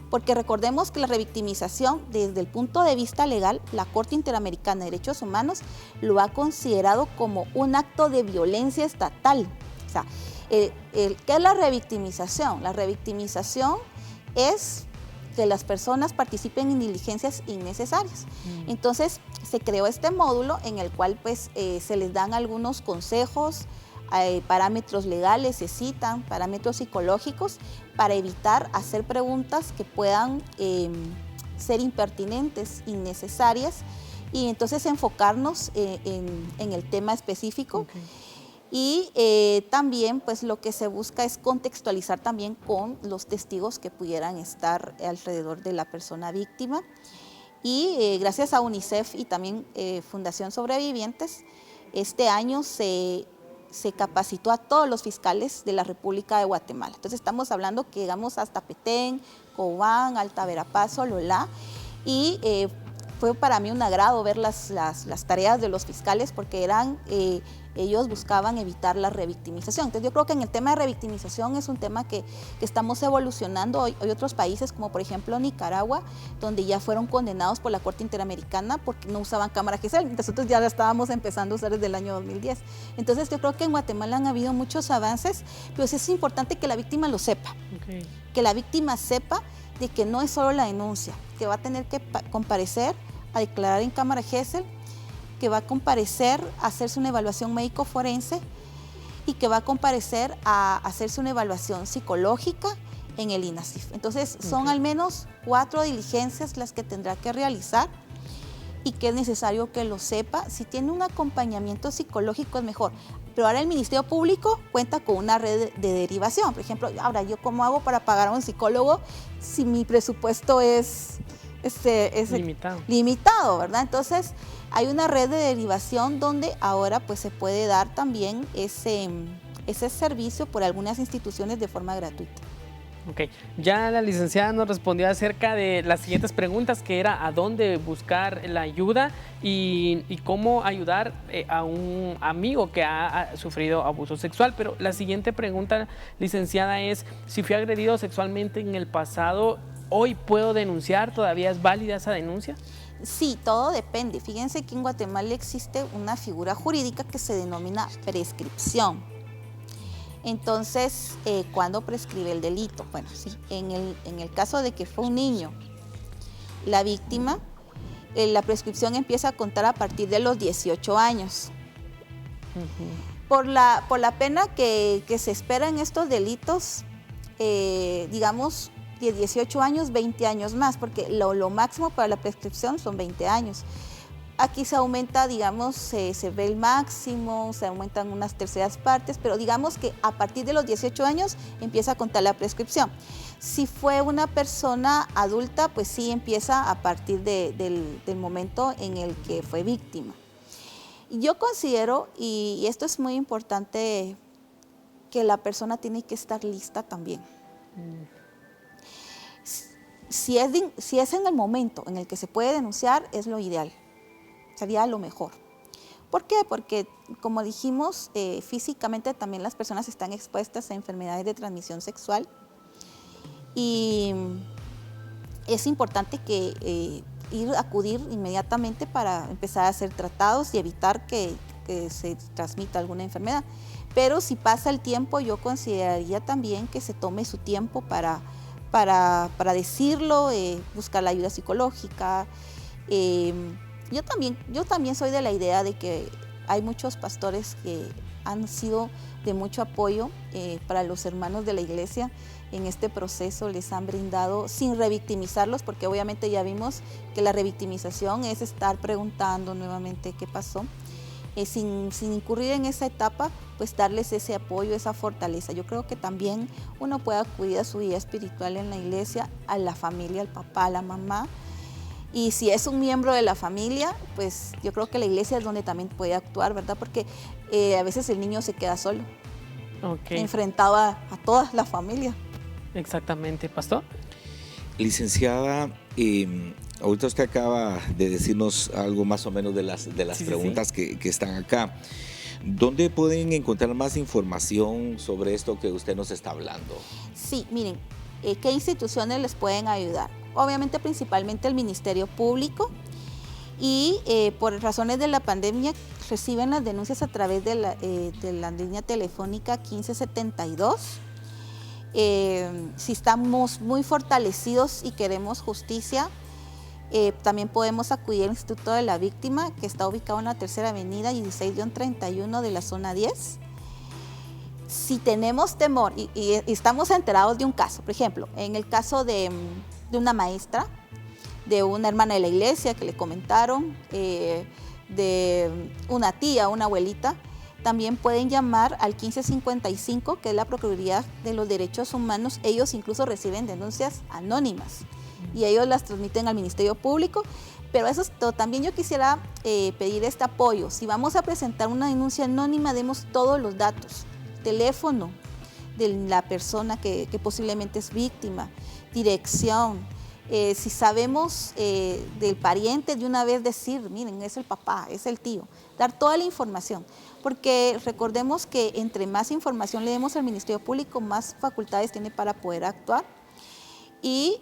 porque recordemos que la revictimización, desde el punto de vista legal, la Corte Interamericana de Derechos Humanos lo ha considerado como un acto de violencia estatal. O sea, ¿qué es la revictimización? La revictimización es que las personas participen en diligencias innecesarias. Entonces, se creó este módulo en el cual pues, se les dan algunos consejos, parámetros legales, se citan parámetros psicológicos para evitar hacer preguntas que puedan ser impertinentes, innecesarias, y entonces enfocarnos en el tema específico. Y también pues lo que se busca es contextualizar también con los testigos que pudieran estar alrededor de la persona víctima. Y gracias a UNICEF y también Fundación Sobrevivientes, este año se capacitó a todos los fiscales de la República de Guatemala. Entonces estamos hablando que llegamos hasta Petén, Cobán, Alta Verapaz, Sololá, y fue para mí un agrado ver las tareas de los fiscales porque ellos buscaban evitar la revictimización. Entonces yo creo que en el tema de revictimización es un tema que estamos evolucionando. Hay otros países como por ejemplo Nicaragua, donde ya fueron condenados por la Corte Interamericana porque no usaban cámara Gesell. Nosotros ya la estábamos empezando a usar desde el año 2010. Entonces yo creo que en Guatemala han habido muchos avances, pero sí es importante que la víctima lo sepa. Que la víctima sepa de que no es solo la denuncia, que va a tener que comparecer a declarar en cámara Gesell, que va a comparecer a hacerse una evaluación médico-forense y que va a comparecer a hacerse una evaluación psicológica en el INASIF. Entonces, son al menos 4 diligencias las que tendrá que realizar y que es necesario que lo sepa. Si tiene un acompañamiento psicológico es mejor. Pero ahora el Ministerio Público cuenta con una red de derivación. Por ejemplo, ahora, ¿yo cómo hago para pagar a un psicólogo si mi presupuesto es limitado, ¿verdad? Entonces, hay una red de derivación donde ahora pues se puede dar también ese servicio por algunas instituciones de forma gratuita. Ok, ya la licenciada nos respondió acerca de las siguientes preguntas, que era a dónde buscar la ayuda y cómo ayudar a un amigo que ha sufrido abuso sexual. Pero la siguiente pregunta, licenciada, es si fui agredido sexualmente en el pasado, ¿hoy puedo denunciar? ¿Todavía es válida esa denuncia? Sí, todo depende. Fíjense que en Guatemala existe una figura jurídica que se denomina prescripción. Entonces, ¿cuándo prescribe el delito? Bueno, sí, en el caso de que fue un niño la víctima, la prescripción empieza a contar a partir de los 18 años. Por la pena que se espera en estos delitos, digamos, de 18 años, 20 años más, porque lo máximo para la prescripción son 20 años. Aquí se aumenta, digamos, se ve el máximo, se aumentan unas terceras partes, pero digamos que a partir de los 18 años empieza a contar la prescripción. Si fue una persona adulta, pues sí empieza a partir del momento en el que fue víctima. Yo considero, y esto es muy importante, que la persona tiene que estar lista también. Si es en el momento en el que se puede denunciar, es lo ideal. Sería lo mejor. ¿Por qué? Porque, como dijimos, físicamente también las personas están expuestas a enfermedades de transmisión sexual y es importante acudir inmediatamente para empezar a ser tratados y evitar que se transmita alguna enfermedad. Pero si pasa el tiempo, yo consideraría también que se tome su tiempo para decirlo, buscar la ayuda psicológica. Yo también soy de la idea de que hay muchos pastores que han sido de mucho apoyo para los hermanos de la iglesia en este proceso, les han brindado sin revictimizarlos, porque obviamente ya vimos que la revictimización es estar preguntando nuevamente qué pasó. Sin incurrir en esa etapa, pues darles ese apoyo, esa fortaleza. Yo creo que también uno puede acudir a su guía espiritual en la iglesia, a la familia, al papá, a la mamá. Y si es un miembro de la familia, pues yo creo que la iglesia es donde también puede actuar, ¿verdad? Porque a veces el niño se queda solo, enfrentado a toda la familia. Exactamente, pastor. Licenciada, ahorita usted acaba de decirnos algo más o menos de las preguntas que están acá. ¿Dónde pueden encontrar más información sobre esto que usted nos está hablando? Sí, miren, ¿qué instituciones les pueden ayudar? Obviamente, principalmente el Ministerio Público y por razones de la pandemia reciben las denuncias a través de la línea telefónica 1572. Si estamos muy fortalecidos y queremos justicia, también podemos acudir al Instituto de la Víctima, que está ubicado en la Tercera Avenida 16-31 de la zona 10. Si tenemos temor y estamos enterados de un caso, por ejemplo, en el caso de una maestra, de una hermana de la iglesia que le comentaron, de una tía, una abuelita, también pueden llamar al 1555, que es la Procuraduría de los Derechos Humanos. Ellos incluso reciben denuncias anónimas y ellos las transmiten al Ministerio Público. Pero eso es todo. También yo quisiera pedir este apoyo. Si vamos a presentar una denuncia anónima, demos todos los datos, teléfono de la persona que posiblemente es víctima, dirección. Si sabemos del pariente, de una vez decir, miren, es el papá, es el tío, dar toda la información, porque recordemos que entre más información le demos al Ministerio Público, más facultades tiene para poder actuar. Y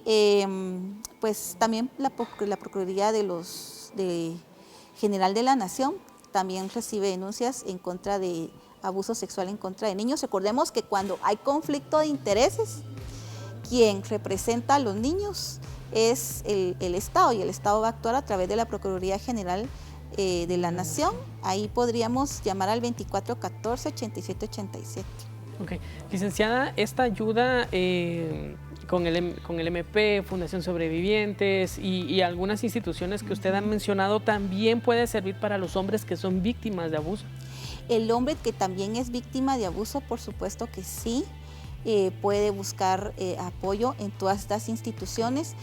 pues también la Procuraduría General de la Nación también recibe denuncias en contra de abuso sexual en contra de niños. Recordemos que cuando hay conflicto de intereses, quien representa a los niños es el Estado, y el Estado va a actuar a través de la Procuraduría General de la Nación. Ahí podríamos llamar al 2414-8787. Ok. Licenciada, esta ayuda con el MP, Fundación Sobrevivientes y algunas instituciones que usted ha mencionado, también puede servir para los hombres que son víctimas de abuso. El hombre que también es víctima de abuso, por supuesto que sí, puede buscar apoyo en todas estas instituciones.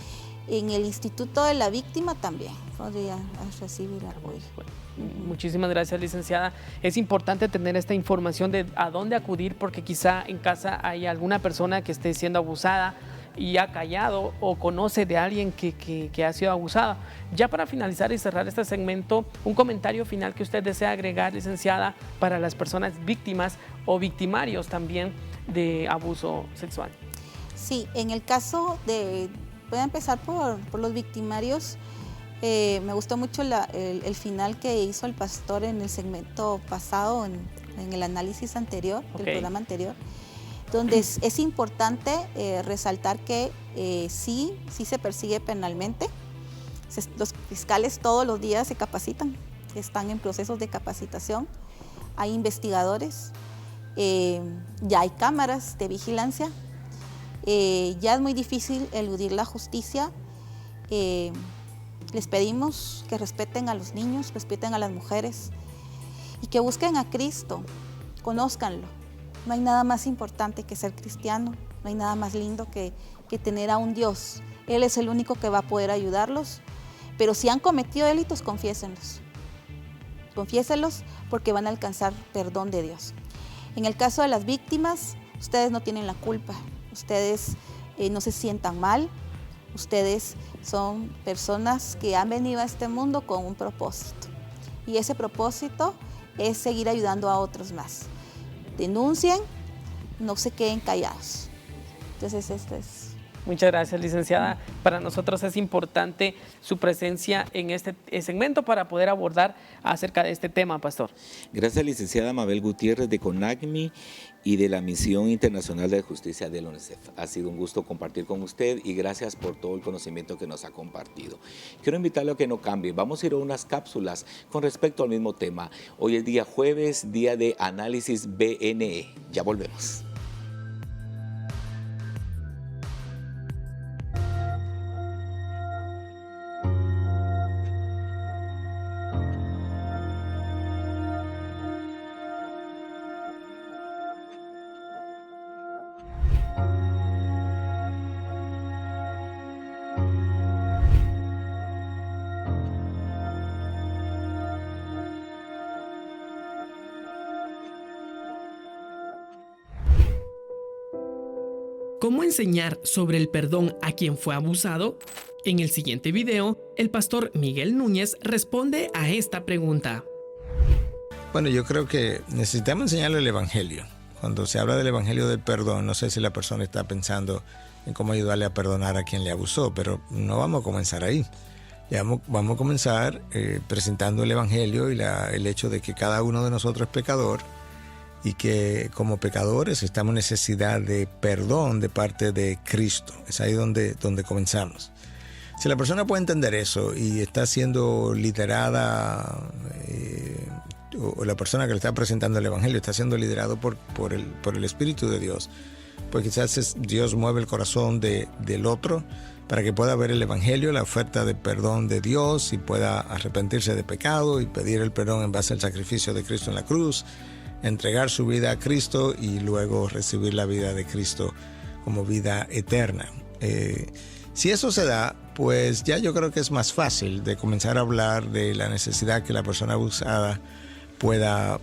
En el Instituto de la Víctima también podría recibir apoyo. Muchísimas gracias, licenciada. Es importante tener esta información de a dónde acudir, porque quizá en casa hay alguna persona que esté siendo abusada y ha callado o conoce de alguien que ha sido abusada. Ya para finalizar y cerrar este segmento, un comentario final que usted desea agregar, licenciada, para las personas víctimas o victimarios también de abuso sexual. Sí, en el caso de, voy a empezar por los victimarios. Me gustó mucho el final que hizo el pastor en el segmento pasado, en el análisis anterior, del programa anterior, donde es importante resaltar que sí se persigue penalmente. Los fiscales todos los días se capacitan, están en procesos de capacitación, hay investigadores, ya hay cámaras de vigilancia, ya es muy difícil eludir la justicia. Les pedimos que respeten a los niños, respeten a las mujeres y que busquen a Cristo, conózcanlo. No hay nada más importante que ser cristiano, no hay nada más lindo que tener a un Dios. Él es el único que va a poder ayudarlos, pero si han cometido delitos, confiésenlos. Confiésenlos porque van a alcanzar perdón de Dios. En el caso de las víctimas, ustedes no tienen la culpa, ustedes no se sientan mal, ustedes son personas que han venido a este mundo con un propósito y ese propósito es seguir ayudando a otros más. Denuncien, no se queden callados. Entonces, esto es. Muchas gracias, licenciada. Para nosotros es importante su presencia en este segmento para poder abordar acerca de este tema, pastor. Gracias, licenciada Mabel Gutiérrez de CONACMI y de la Misión Internacional de Justicia del UNICEF. Ha sido un gusto compartir con usted y gracias por todo el conocimiento que nos ha compartido. Quiero invitarlo a que no cambie. Vamos a ir a unas cápsulas con respecto al mismo tema. Hoy es día jueves, día de análisis BNE. Ya volvemos. ¿Cómo enseñar sobre el perdón a quien fue abusado? En el siguiente video, el pastor Miguel Núñez responde a esta pregunta. Bueno, yo creo que necesitamos enseñarle el Evangelio. Cuando se habla del Evangelio del perdón, no sé si la persona está pensando en cómo ayudarle a perdonar a quien le abusó, pero no vamos a comenzar ahí. Vamos a comenzar presentando el Evangelio y el hecho de que cada uno de nosotros es pecador y que como pecadores estamos en necesidad de perdón de parte de Cristo. Es ahí donde comenzamos. Si la persona puede entender eso y está siendo liderada, o la persona que le está presentando el Evangelio está siendo liderado por el Espíritu de Dios, pues quizás Dios mueve el corazón del otro para que pueda ver el Evangelio, la oferta de perdón de Dios y pueda arrepentirse de pecado y pedir el perdón en base al sacrificio de Cristo en la cruz, entregar su vida a Cristo y luego recibir la vida de Cristo como vida eterna. Si eso se da, pues ya yo creo que es más fácil de comenzar a hablar de la necesidad que la persona abusada pueda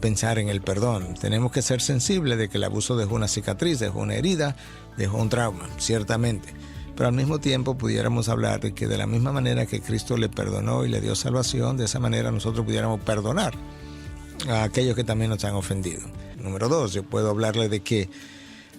pensar en el perdón. Tenemos que ser sensibles de que el abuso dejó una cicatriz, dejó una herida, dejó un trauma, ciertamente. Pero al mismo tiempo pudiéramos hablar de que de la misma manera que Cristo le perdonó y le dio salvación, de esa manera nosotros pudiéramos perdonar a aquellos que también nos han ofendido. Número 2, yo puedo hablarle de que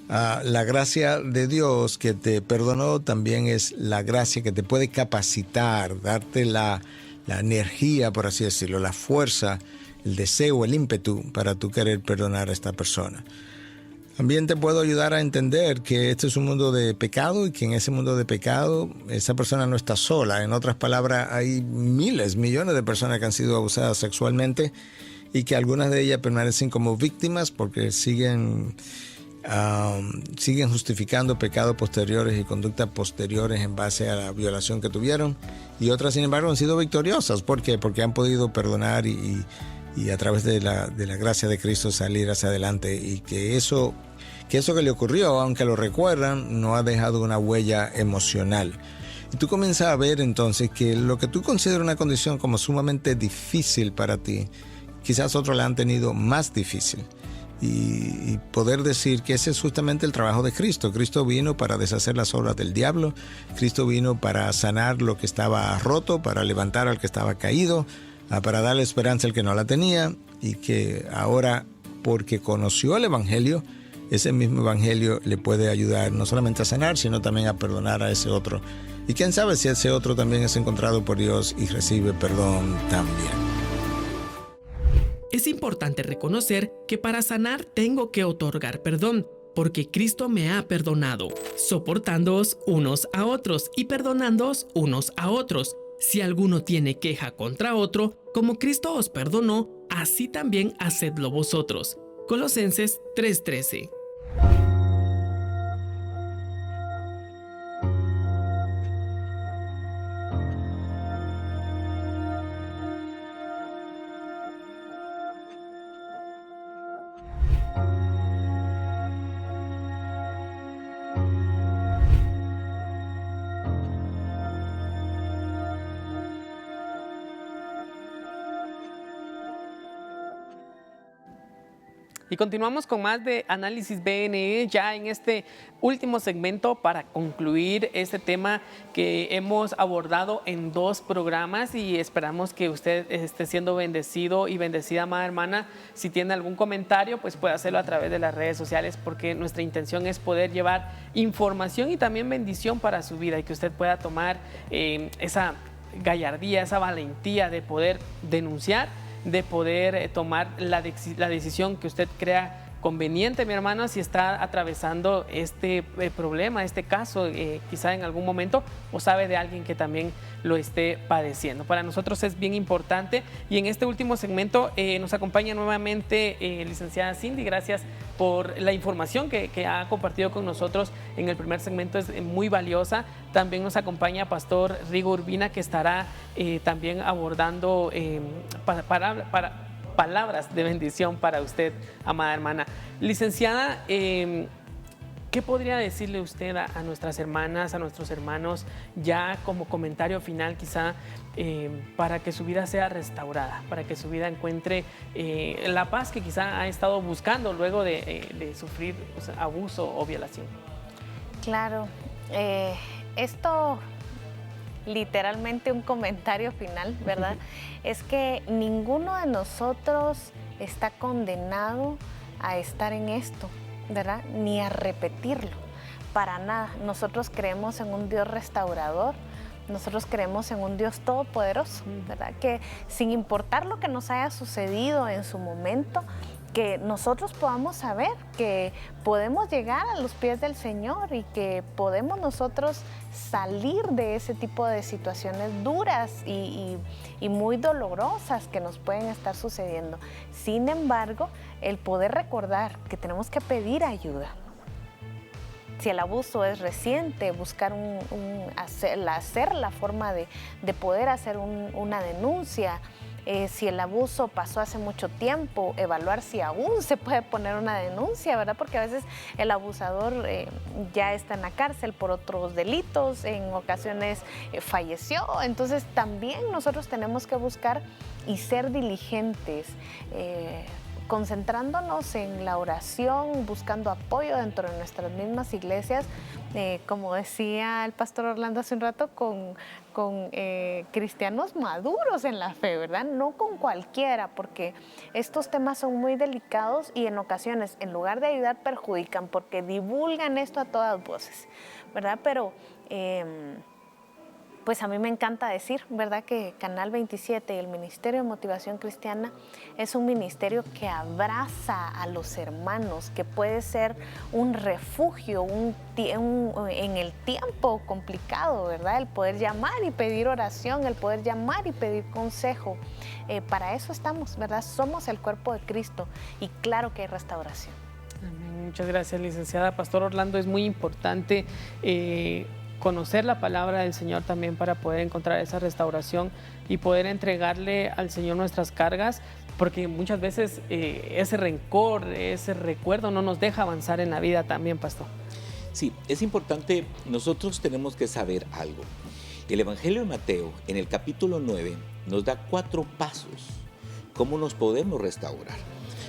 la gracia de Dios que te perdonó también es la gracia que te puede capacitar, darte la energía, por así decirlo, la fuerza, el deseo, el ímpetu para tú querer perdonar a esta persona. También te puedo ayudar a entender que este es un mundo de pecado y que en ese mundo de pecado esa persona no está sola. En otras palabras, hay miles, millones de personas que han sido abusadas sexualmente y que algunas de ellas permanecen como víctimas porque siguen siguen justificando pecados posteriores y conductas posteriores en base a la violación que tuvieron, y otras, sin embargo, han sido victoriosas. ¿Por qué? Porque han podido perdonar y a través de la gracia de Cristo salir hacia adelante, y que eso que le ocurrió, aunque lo recuerdan, no ha dejado una huella emocional. Y tú comienzas a ver entonces que lo que tú consideras una condición como sumamente difícil para ti, quizás otros la han tenido más difícil. Y poder decir que ese es justamente el trabajo de Cristo. Cristo vino para deshacer las obras del diablo. Cristo vino para sanar lo que estaba roto, para levantar al que estaba caído, para darle esperanza al que no la tenía, y que ahora, porque conoció el Evangelio, ese mismo Evangelio le puede ayudar no solamente a sanar, sino también a perdonar a ese otro. Y quién sabe si ese otro también es encontrado por Dios y recibe perdón también. Es importante reconocer que para sanar tengo que otorgar perdón, porque Cristo me ha perdonado, soportándoos unos a otros y perdonándoos unos a otros. Si alguno tiene queja contra otro, como Cristo os perdonó, así también hacedlo vosotros. Colosenses 3:13. Y continuamos con más de Análisis BNE, ya en este último segmento para concluir este tema que hemos abordado en 2 programas, y esperamos que usted esté siendo bendecido y bendecida, amada hermana. Si tiene algún comentario, pues puede hacerlo a través de las redes sociales, porque nuestra intención es poder llevar información y también bendición para su vida, y que usted pueda tomar esa gallardía, esa valentía de poder denunciar, de poder tomar la decisión que usted crea conveniente, mi hermano, si está atravesando este problema, este caso, quizá en algún momento, o sabe de alguien que también lo esté padeciendo. Para nosotros es bien importante. Y en este último segmento nos acompaña nuevamente licenciada Cindy. Gracias por la información que ha compartido con nosotros en el primer segmento, es muy valiosa. También nos acompaña Pastor Rigo Urbina, que estará también abordando palabras de bendición para usted, amada hermana. Licenciada, ¿qué podría decirle usted a nuestras hermanas, a nuestros hermanos, ya como comentario final quizá, para que su vida sea restaurada, para que su vida encuentre la paz que quizá ha estado buscando luego de sufrir abuso o violación? Claro, esto literalmente un comentario final, ¿verdad? Es que ninguno de nosotros está condenado a estar en esto, ¿verdad? Ni a repetirlo, para nada. Nosotros creemos en un Dios restaurador, nosotros creemos en un Dios todopoderoso, ¿verdad? Que sin importar lo que nos haya sucedido en su momento, que nosotros podamos saber que podemos llegar a los pies del Señor y que podemos nosotros salir de ese tipo de situaciones duras y muy dolorosas que nos pueden estar sucediendo. Sin embargo, el poder recordar que tenemos que pedir ayuda. Si el abuso es reciente, buscar hacer la forma de poder hacer una denuncia. Si el abuso pasó hace mucho tiempo, evaluar si aún se puede poner una denuncia, ¿verdad? Porque a veces el abusador ya está en la cárcel por otros delitos, en ocasiones falleció. Entonces también nosotros tenemos que buscar y ser diligentes, concentrándonos en la oración, buscando apoyo dentro de nuestras mismas iglesias, como decía el pastor Orlando hace un rato, con cristianos maduros en la fe, ¿verdad? No con cualquiera, porque estos temas son muy delicados y en ocasiones, en lugar de ayudar, perjudican, porque divulgan esto a todas voces, ¿verdad? Pero pues a mí me encanta decir, ¿verdad?, que Canal 27 y el Ministerio de Motivación Cristiana es un ministerio que abraza a los hermanos, que puede ser un refugio en el tiempo complicado, ¿verdad? El poder llamar y pedir oración, el poder llamar y pedir consejo. Para eso estamos, ¿verdad? Somos el cuerpo de Cristo y claro que hay restauración. Amén. Muchas gracias, licenciada. Pastor Orlando, es muy importante conocer la palabra del Señor también para poder encontrar esa restauración y poder entregarle al Señor nuestras cargas, porque muchas veces ese rencor, ese recuerdo no nos deja avanzar en la vida también, pastor. Sí, es importante, nosotros tenemos que saber algo. El Evangelio de Mateo, en el capítulo 9, nos da 4 pasos, cómo nos podemos restaurar.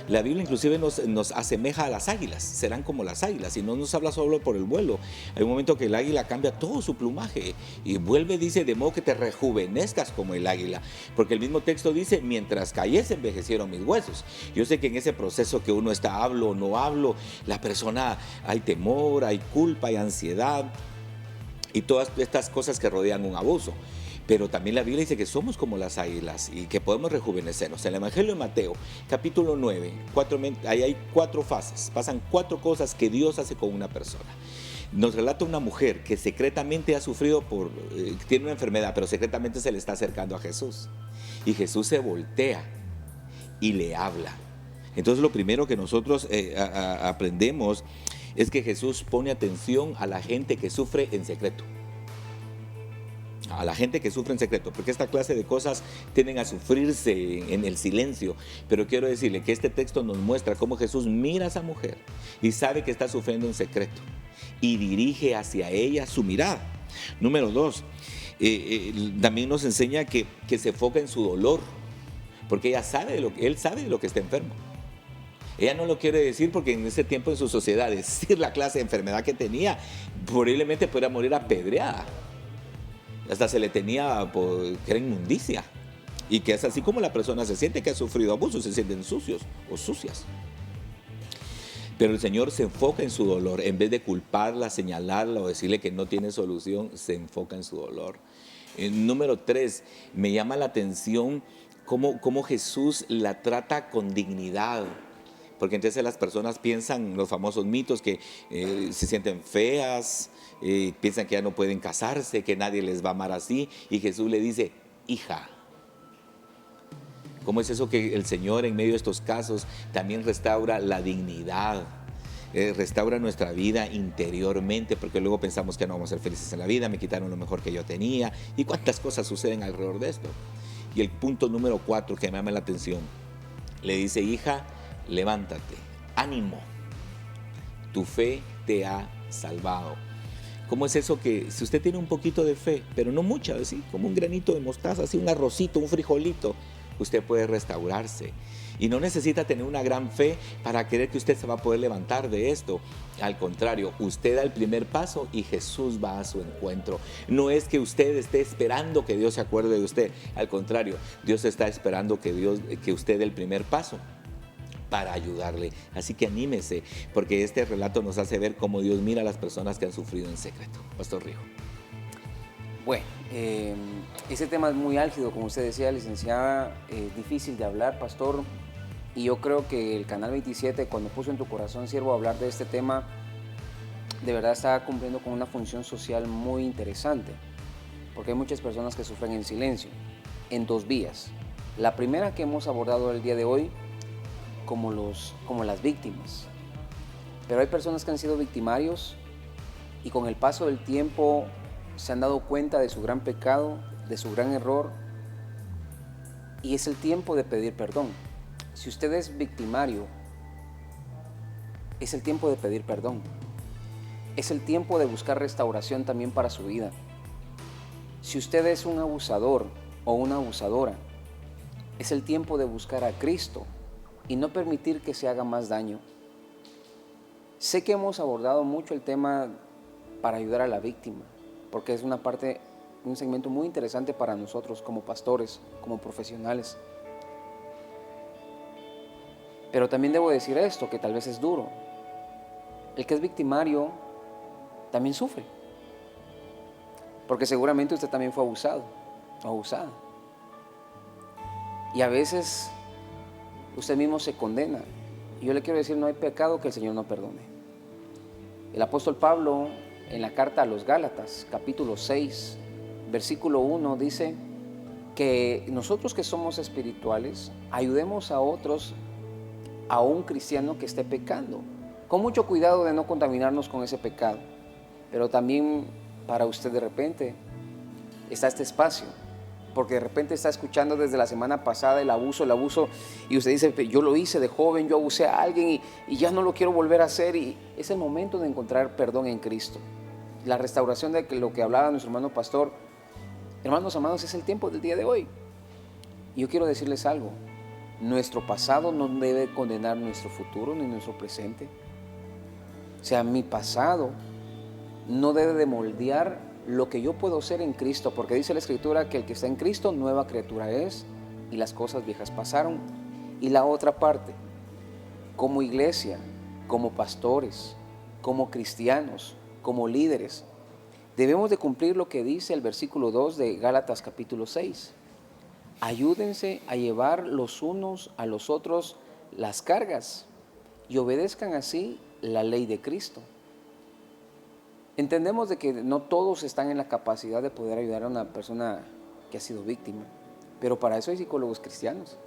La Biblia inclusive nos asemeja a las águilas, serán como las águilas, y no nos habla solo por el vuelo. Hay un momento que el águila cambia todo su plumaje y vuelve, dice, de modo que te rejuvenezcas como el águila, porque el mismo texto dice, mientras cayes envejecieron mis huesos. Yo sé que en ese proceso que uno está, hablo o no hablo, la persona, hay temor, hay culpa, hay ansiedad y todas estas cosas que rodean un abuso. Pero también la Biblia dice que somos como las águilas y que podemos rejuvenecernos. En el Evangelio de Mateo, capítulo 9, ahí hay 4 fases. Pasan 4 cosas que Dios hace con una persona. Nos relata una mujer que secretamente ha sufrido tiene una enfermedad, pero secretamente se le está acercando a Jesús. Y Jesús se voltea y le habla. Entonces lo primero que nosotros aprendemos es que Jesús pone atención a la gente que sufre en secreto. A la gente que sufre en secreto, porque esta clase de cosas tienden a sufrirse en el silencio. Pero quiero decirle que este texto nos muestra cómo Jesús mira a esa mujer y sabe que está sufriendo en secreto y dirige hacia ella su mirada. Número 2, también nos enseña que se enfoca en su dolor, porque él sabe de lo que está enfermo. Ella no lo quiere decir porque en ese tiempo en su sociedad decir la clase de enfermedad que tenía, probablemente podría morir apedreada. Hasta se le tenía que era inmundicia. Y que es así como la persona se siente que ha sufrido abuso, se sienten sucios o sucias. Pero el Señor se enfoca en su dolor. En vez de culparla, señalarla o decirle que no tiene solución, se enfoca en su dolor. Número 3, me llama la atención cómo Jesús la trata con dignidad. Porque entonces las personas piensan, los famosos mitos, que se sienten feas, piensan que ya no pueden casarse, que nadie les va a amar así. Y Jesús le dice, hija. ¿Cómo es eso que el Señor en medio de estos casos también restaura la dignidad? Restaura nuestra vida interiormente, porque luego pensamos que no vamos a ser felices en la vida, me quitaron lo mejor que yo tenía. ¿Y cuántas cosas suceden alrededor de esto? Y el punto número 4 que me llama la atención, le dice, hija, levántate, ánimo, tu fe te ha salvado. ¿Cómo es eso que si usted tiene un poquito de fe, pero no mucha, ¿sí? Como un granito de mostaza, así un arrocito, un frijolito, usted puede restaurarse? Y no necesita tener una gran fe para creer que usted se va a poder levantar de esto. Al contrario, usted da el primer paso y Jesús va a su encuentro. No es que usted esté esperando que Dios se acuerde de usted. Al contrario, Dios está esperando que usted dé el primer paso para ayudarle. Así que anímese, porque este relato nos hace ver cómo Dios mira a las personas que han sufrido en secreto. Pastor Rijo. Bueno, ese tema es muy álgido, como usted decía, licenciada, difícil de hablar, pastor, y yo creo que el Canal 27, cuando puso en tu corazón, siervo, hablar de este tema, de verdad está cumpliendo con una función social muy interesante, porque hay muchas personas que sufren en silencio, en 2 vías. La primera que hemos abordado el día de hoy, como las víctimas. Pero hay personas que han sido victimarios y con el paso del tiempo se han dado cuenta de su gran pecado, de su gran error, y es el tiempo de pedir perdón. Si usted es victimario, es el tiempo de pedir perdón. Es el tiempo de buscar restauración también para su vida. Si usted es un abusador o una abusadora, es el tiempo de buscar a Cristo y no permitir que se haga más daño. Sé que hemos abordado mucho el tema para ayudar a la víctima, porque es un segmento muy interesante para nosotros como pastores, como profesionales. Pero también debo decir esto, que tal vez es duro. El que es victimario también sufre, porque seguramente usted también fue abusado o abusada. Y a veces usted mismo se condena. Y yo le quiero decir, no hay pecado que el Señor no perdone. El apóstol Pablo, en la carta a los Gálatas, capítulo 6, versículo 1, dice que nosotros que somos espirituales, ayudemos a otros, a un cristiano que esté pecando. con mucho cuidado de no contaminarnos con ese pecado. Pero también para usted de repente está este espacio, porque de repente está escuchando desde la semana pasada el abuso, y usted dice, yo lo hice de joven, yo abusé a alguien y ya no lo quiero volver a hacer, y es el momento de encontrar perdón en Cristo. La restauración de lo que hablaba nuestro hermano pastor, hermanos amados, es el tiempo del día de hoy. Y yo quiero decirles algo, nuestro pasado no debe condenar nuestro futuro ni nuestro presente. O sea, mi pasado no debe de moldear lo que yo puedo ser en Cristo, porque dice la Escritura que el que está en Cristo, nueva criatura es, y las cosas viejas pasaron. Y la otra parte, como iglesia, como pastores, como cristianos, como líderes, debemos de cumplir lo que dice el versículo 2 de Gálatas capítulo 6. Ayúdense a llevar los unos a los otros las cargas y obedezcan así la ley de Cristo. Entendemos de que no todos están en la capacidad de poder ayudar a una persona que ha sido víctima, pero para eso hay psicólogos cristianos.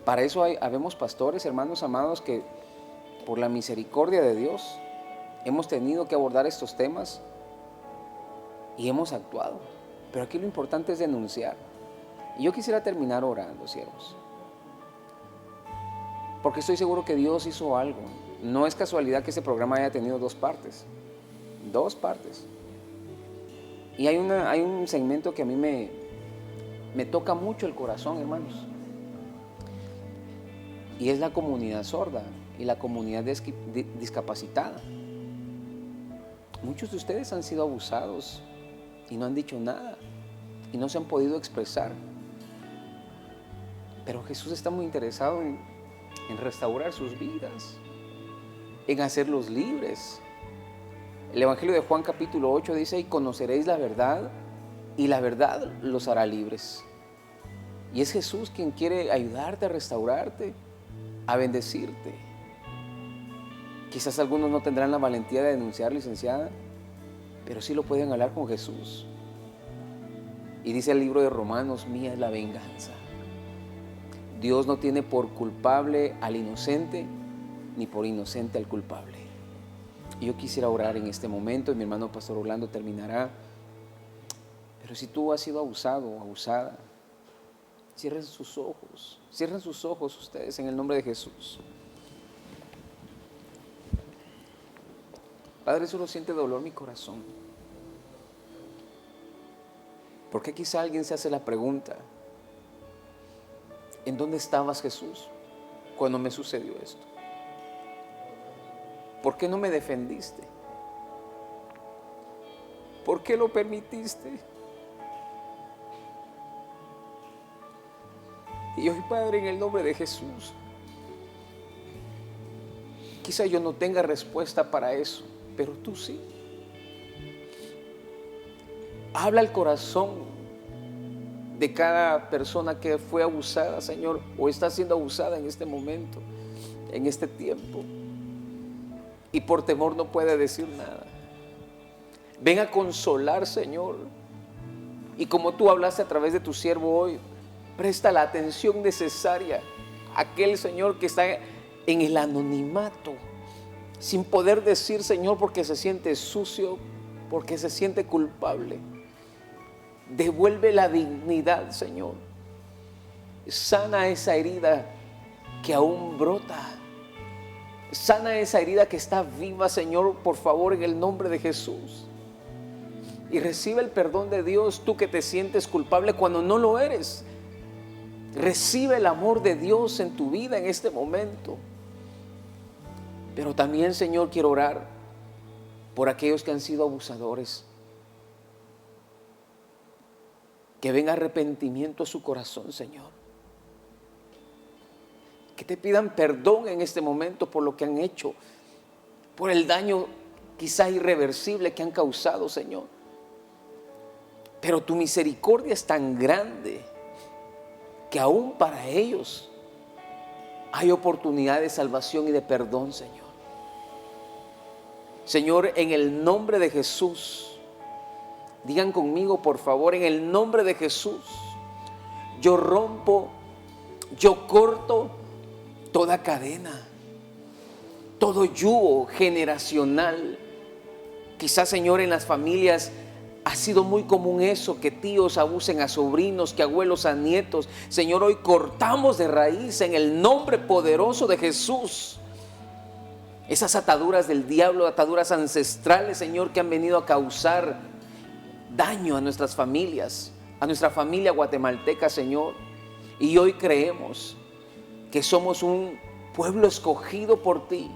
Para eso habemos pastores, hermanos amados, que por la misericordia de Dios hemos tenido que abordar estos temas y hemos actuado. Pero aquí lo importante es denunciar. Y yo quisiera terminar orando, siervos, porque estoy seguro que Dios hizo algo. No es casualidad que este programa haya tenido dos partes. Y hay un segmento que a mí me toca mucho el corazón, hermanos, y es la comunidad sorda y la comunidad discapacitada. Muchos de ustedes han sido abusados y no han dicho nada y no se han podido expresar, pero Jesús está muy interesado en restaurar sus vidas, en hacerlos libres. El Evangelio de Juan capítulo 8 dice, y conoceréis la verdad, y la verdad los hará libres. Y es Jesús quien quiere ayudarte a restaurarte, a bendecirte. Quizás algunos no tendrán la valentía de denunciar, licenciada, pero sí lo pueden hablar con Jesús. Y dice el libro de Romanos, mía es la venganza. Dios no tiene por culpable al inocente, ni por inocente al culpable. Yo quisiera orar en este momento y mi hermano Pastor Orlando terminará. Pero si tú has sido abusado o abusada, cierren sus ojos ustedes en el nombre de Jesús. Padre, solo siente dolor mi corazón. Porque quizá alguien se hace la pregunta, ¿en dónde estabas, Jesús, cuando me sucedió esto? ¿Por qué no me defendiste? ¿Por qué lo permitiste? Y hoy, Padre, en el nombre de Jesús, quizá yo no tenga respuesta para eso, pero tú sí. Habla al corazón de cada persona que fue abusada, Señor, o está siendo abusada en este momento, en este tiempo, y por temor no puede decir nada. Ven a consolar, Señor, y como tú hablaste a través de tu siervo hoy, presta la atención necesaria a aquel, Señor, que está en el anonimato, sin poder decir, Señor, porque se siente sucio, porque se siente culpable. Devuelve la dignidad, Señor. Sana esa herida que aún brota. Sana esa herida que está viva, Señor, por favor, en el nombre de Jesús. Y recibe el perdón de Dios, tú que te sientes culpable cuando no lo eres. Recibe el amor de Dios en tu vida en este momento. Pero también, Señor, quiero orar por aquellos que han sido abusadores. Que venga arrepentimiento a su corazón, Señor. Que te pidan perdón en este momento por lo que han hecho, por el daño quizá irreversible que han causado, Señor. Pero tu misericordia es tan grande que aún para ellos hay oportunidad de salvación y de perdón, Señor. Señor, en el nombre de Jesús, digan conmigo, por favor, en el nombre de Jesús, yo rompo, yo corto toda cadena todo yugo generacional. Quizás, Señor, en las familias ha sido muy común eso, que tíos abusen a sobrinos, que abuelos a nietos. Señor, hoy cortamos de raíz en el nombre poderoso de Jesús esas ataduras del diablo, ataduras ancestrales, Señor, que han venido a causar daño a nuestras familias, a nuestra familia guatemalteca, Señor. Y hoy creemos que somos un pueblo escogido por ti,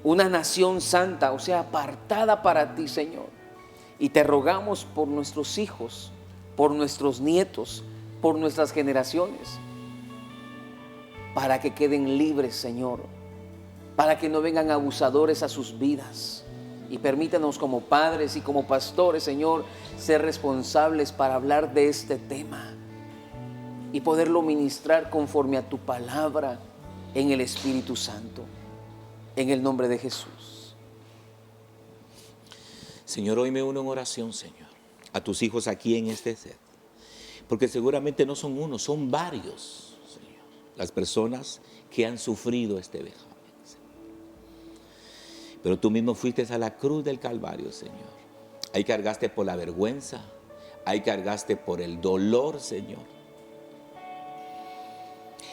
una nación santa, o sea, apartada para ti, Señor. Y te rogamos por nuestros hijos, por nuestros nietos, por nuestras generaciones, para que queden libres, Señor, para que no vengan abusadores a sus vidas. Y permítanos como padres y como pastores, Señor, ser responsables para hablar de este tema y poderlo ministrar conforme a tu palabra en el Espíritu Santo, en el nombre de Jesús. Señor, hoy me uno en oración, Señor, a tus hijos aquí en este set, porque seguramente no son uno, son varios, Señor, las personas que han sufrido este vejamen. Pero tú mismo fuiste a la cruz del Calvario, Señor. Ahí cargaste por la vergüenza, ahí cargaste por el dolor, Señor.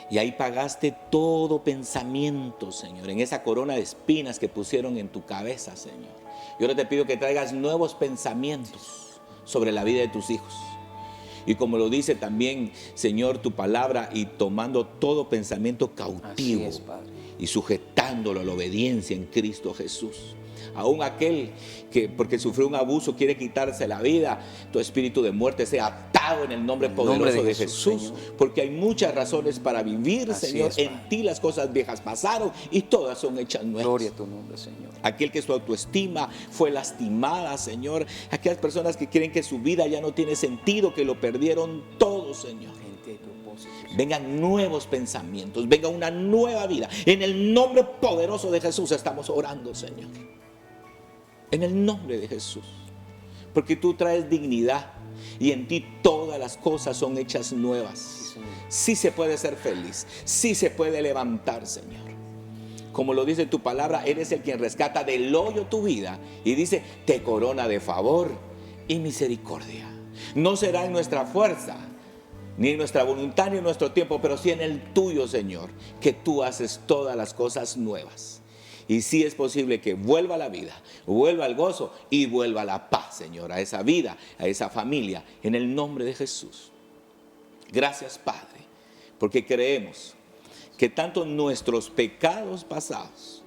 Y ahí pagaste todo pensamiento, Señor, en esa corona de espinas que pusieron en tu cabeza, Señor. Yo ahora te pido que traigas nuevos pensamientos sobre la vida de tus hijos. Y como lo dice también, Señor, tu palabra, y tomando todo pensamiento cautivo. Así es, Padre. Y sujetándolo a la obediencia en Cristo Jesús. Aún aquel que porque sufrió un abuso quiere quitarse la vida, tu espíritu de muerte sea atado en el nombre poderoso de Jesús, porque hay muchas razones para vivir, Así Señor. es, en ti las cosas viejas pasaron y todas son hechas nuevas. Gloria a tu nombre, Señor. Aquel que su autoestima fue lastimada, Señor. Aquellas personas que creen que su vida ya no tiene sentido, que lo perdieron todo, Señor. Vengan nuevos pensamientos, venga una nueva vida. En el nombre poderoso de Jesús estamos orando, Señor. En el nombre de Jesús. Porque tú traes dignidad y en ti todas las cosas son hechas nuevas. Sí se puede ser feliz, sí se puede levantar, Señor. Como lo dice tu palabra, eres el quien rescata del hoyo tu vida y dice, te corona de favor y misericordia. No será en nuestra fuerza, ni en nuestra voluntad, ni en nuestro tiempo, pero sí en el tuyo, Señor, que tú haces todas las cosas nuevas. Y sí es posible que vuelva la vida, vuelva el gozo y vuelva la paz, Señor, a esa vida, a esa familia, en el nombre de Jesús. Gracias, Padre, porque creemos que tanto nuestros pecados pasados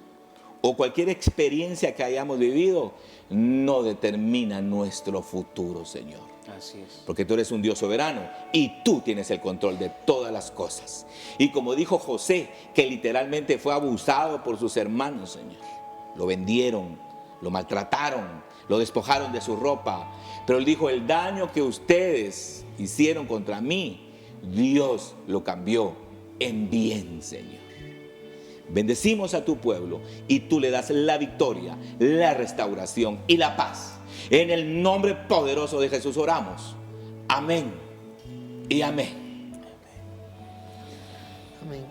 o cualquier experiencia que hayamos vivido no determina nuestro futuro, Señor. Así es. Porque tú eres un Dios soberano y tú tienes el control de todas las cosas. Y como dijo José, que literalmente fue abusado por sus hermanos, Señor. Lo vendieron, lo maltrataron, lo despojaron de su ropa. Pero él dijo, el daño que ustedes hicieron contra mí, Dios lo cambió en bien, Señor. Bendecimos a tu pueblo y tú le das la victoria, la restauración y la paz. En el nombre poderoso de Jesús oramos. Amén y amén. Amén.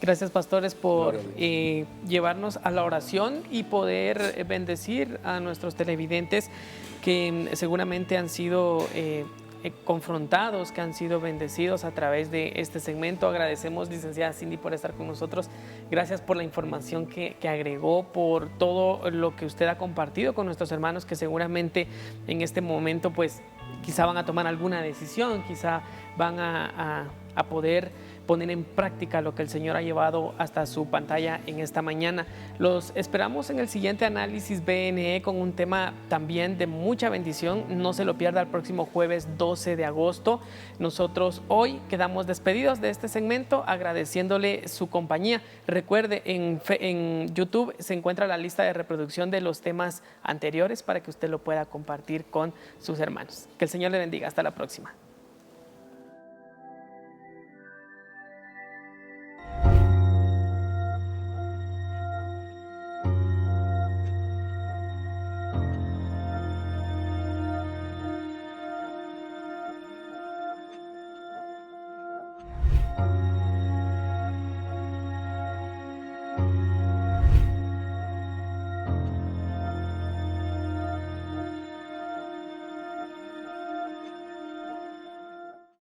Gracias, pastores, por llevarnos a la oración y poder bendecir a nuestros televidentes que seguramente han sido confrontados, que han sido bendecidos a través de este segmento. Agradecemos, licenciada Cindy, por estar con nosotros. Gracias por la información que agregó, por todo lo que usted ha compartido con nuestros hermanos que seguramente en este momento pues quizá van a tomar alguna decisión, quizá van a poder poner en práctica lo que el Señor ha llevado hasta su pantalla en esta mañana. Los esperamos en el siguiente análisis BNE con un tema también de mucha bendición. No se lo pierda el próximo jueves 12 de agosto. Nosotros hoy quedamos despedidos de este segmento agradeciéndole su compañía. Recuerde, en YouTube se encuentra la lista de reproducción de los temas anteriores para que usted lo pueda compartir con sus hermanos. Que el Señor le bendiga. Hasta la próxima.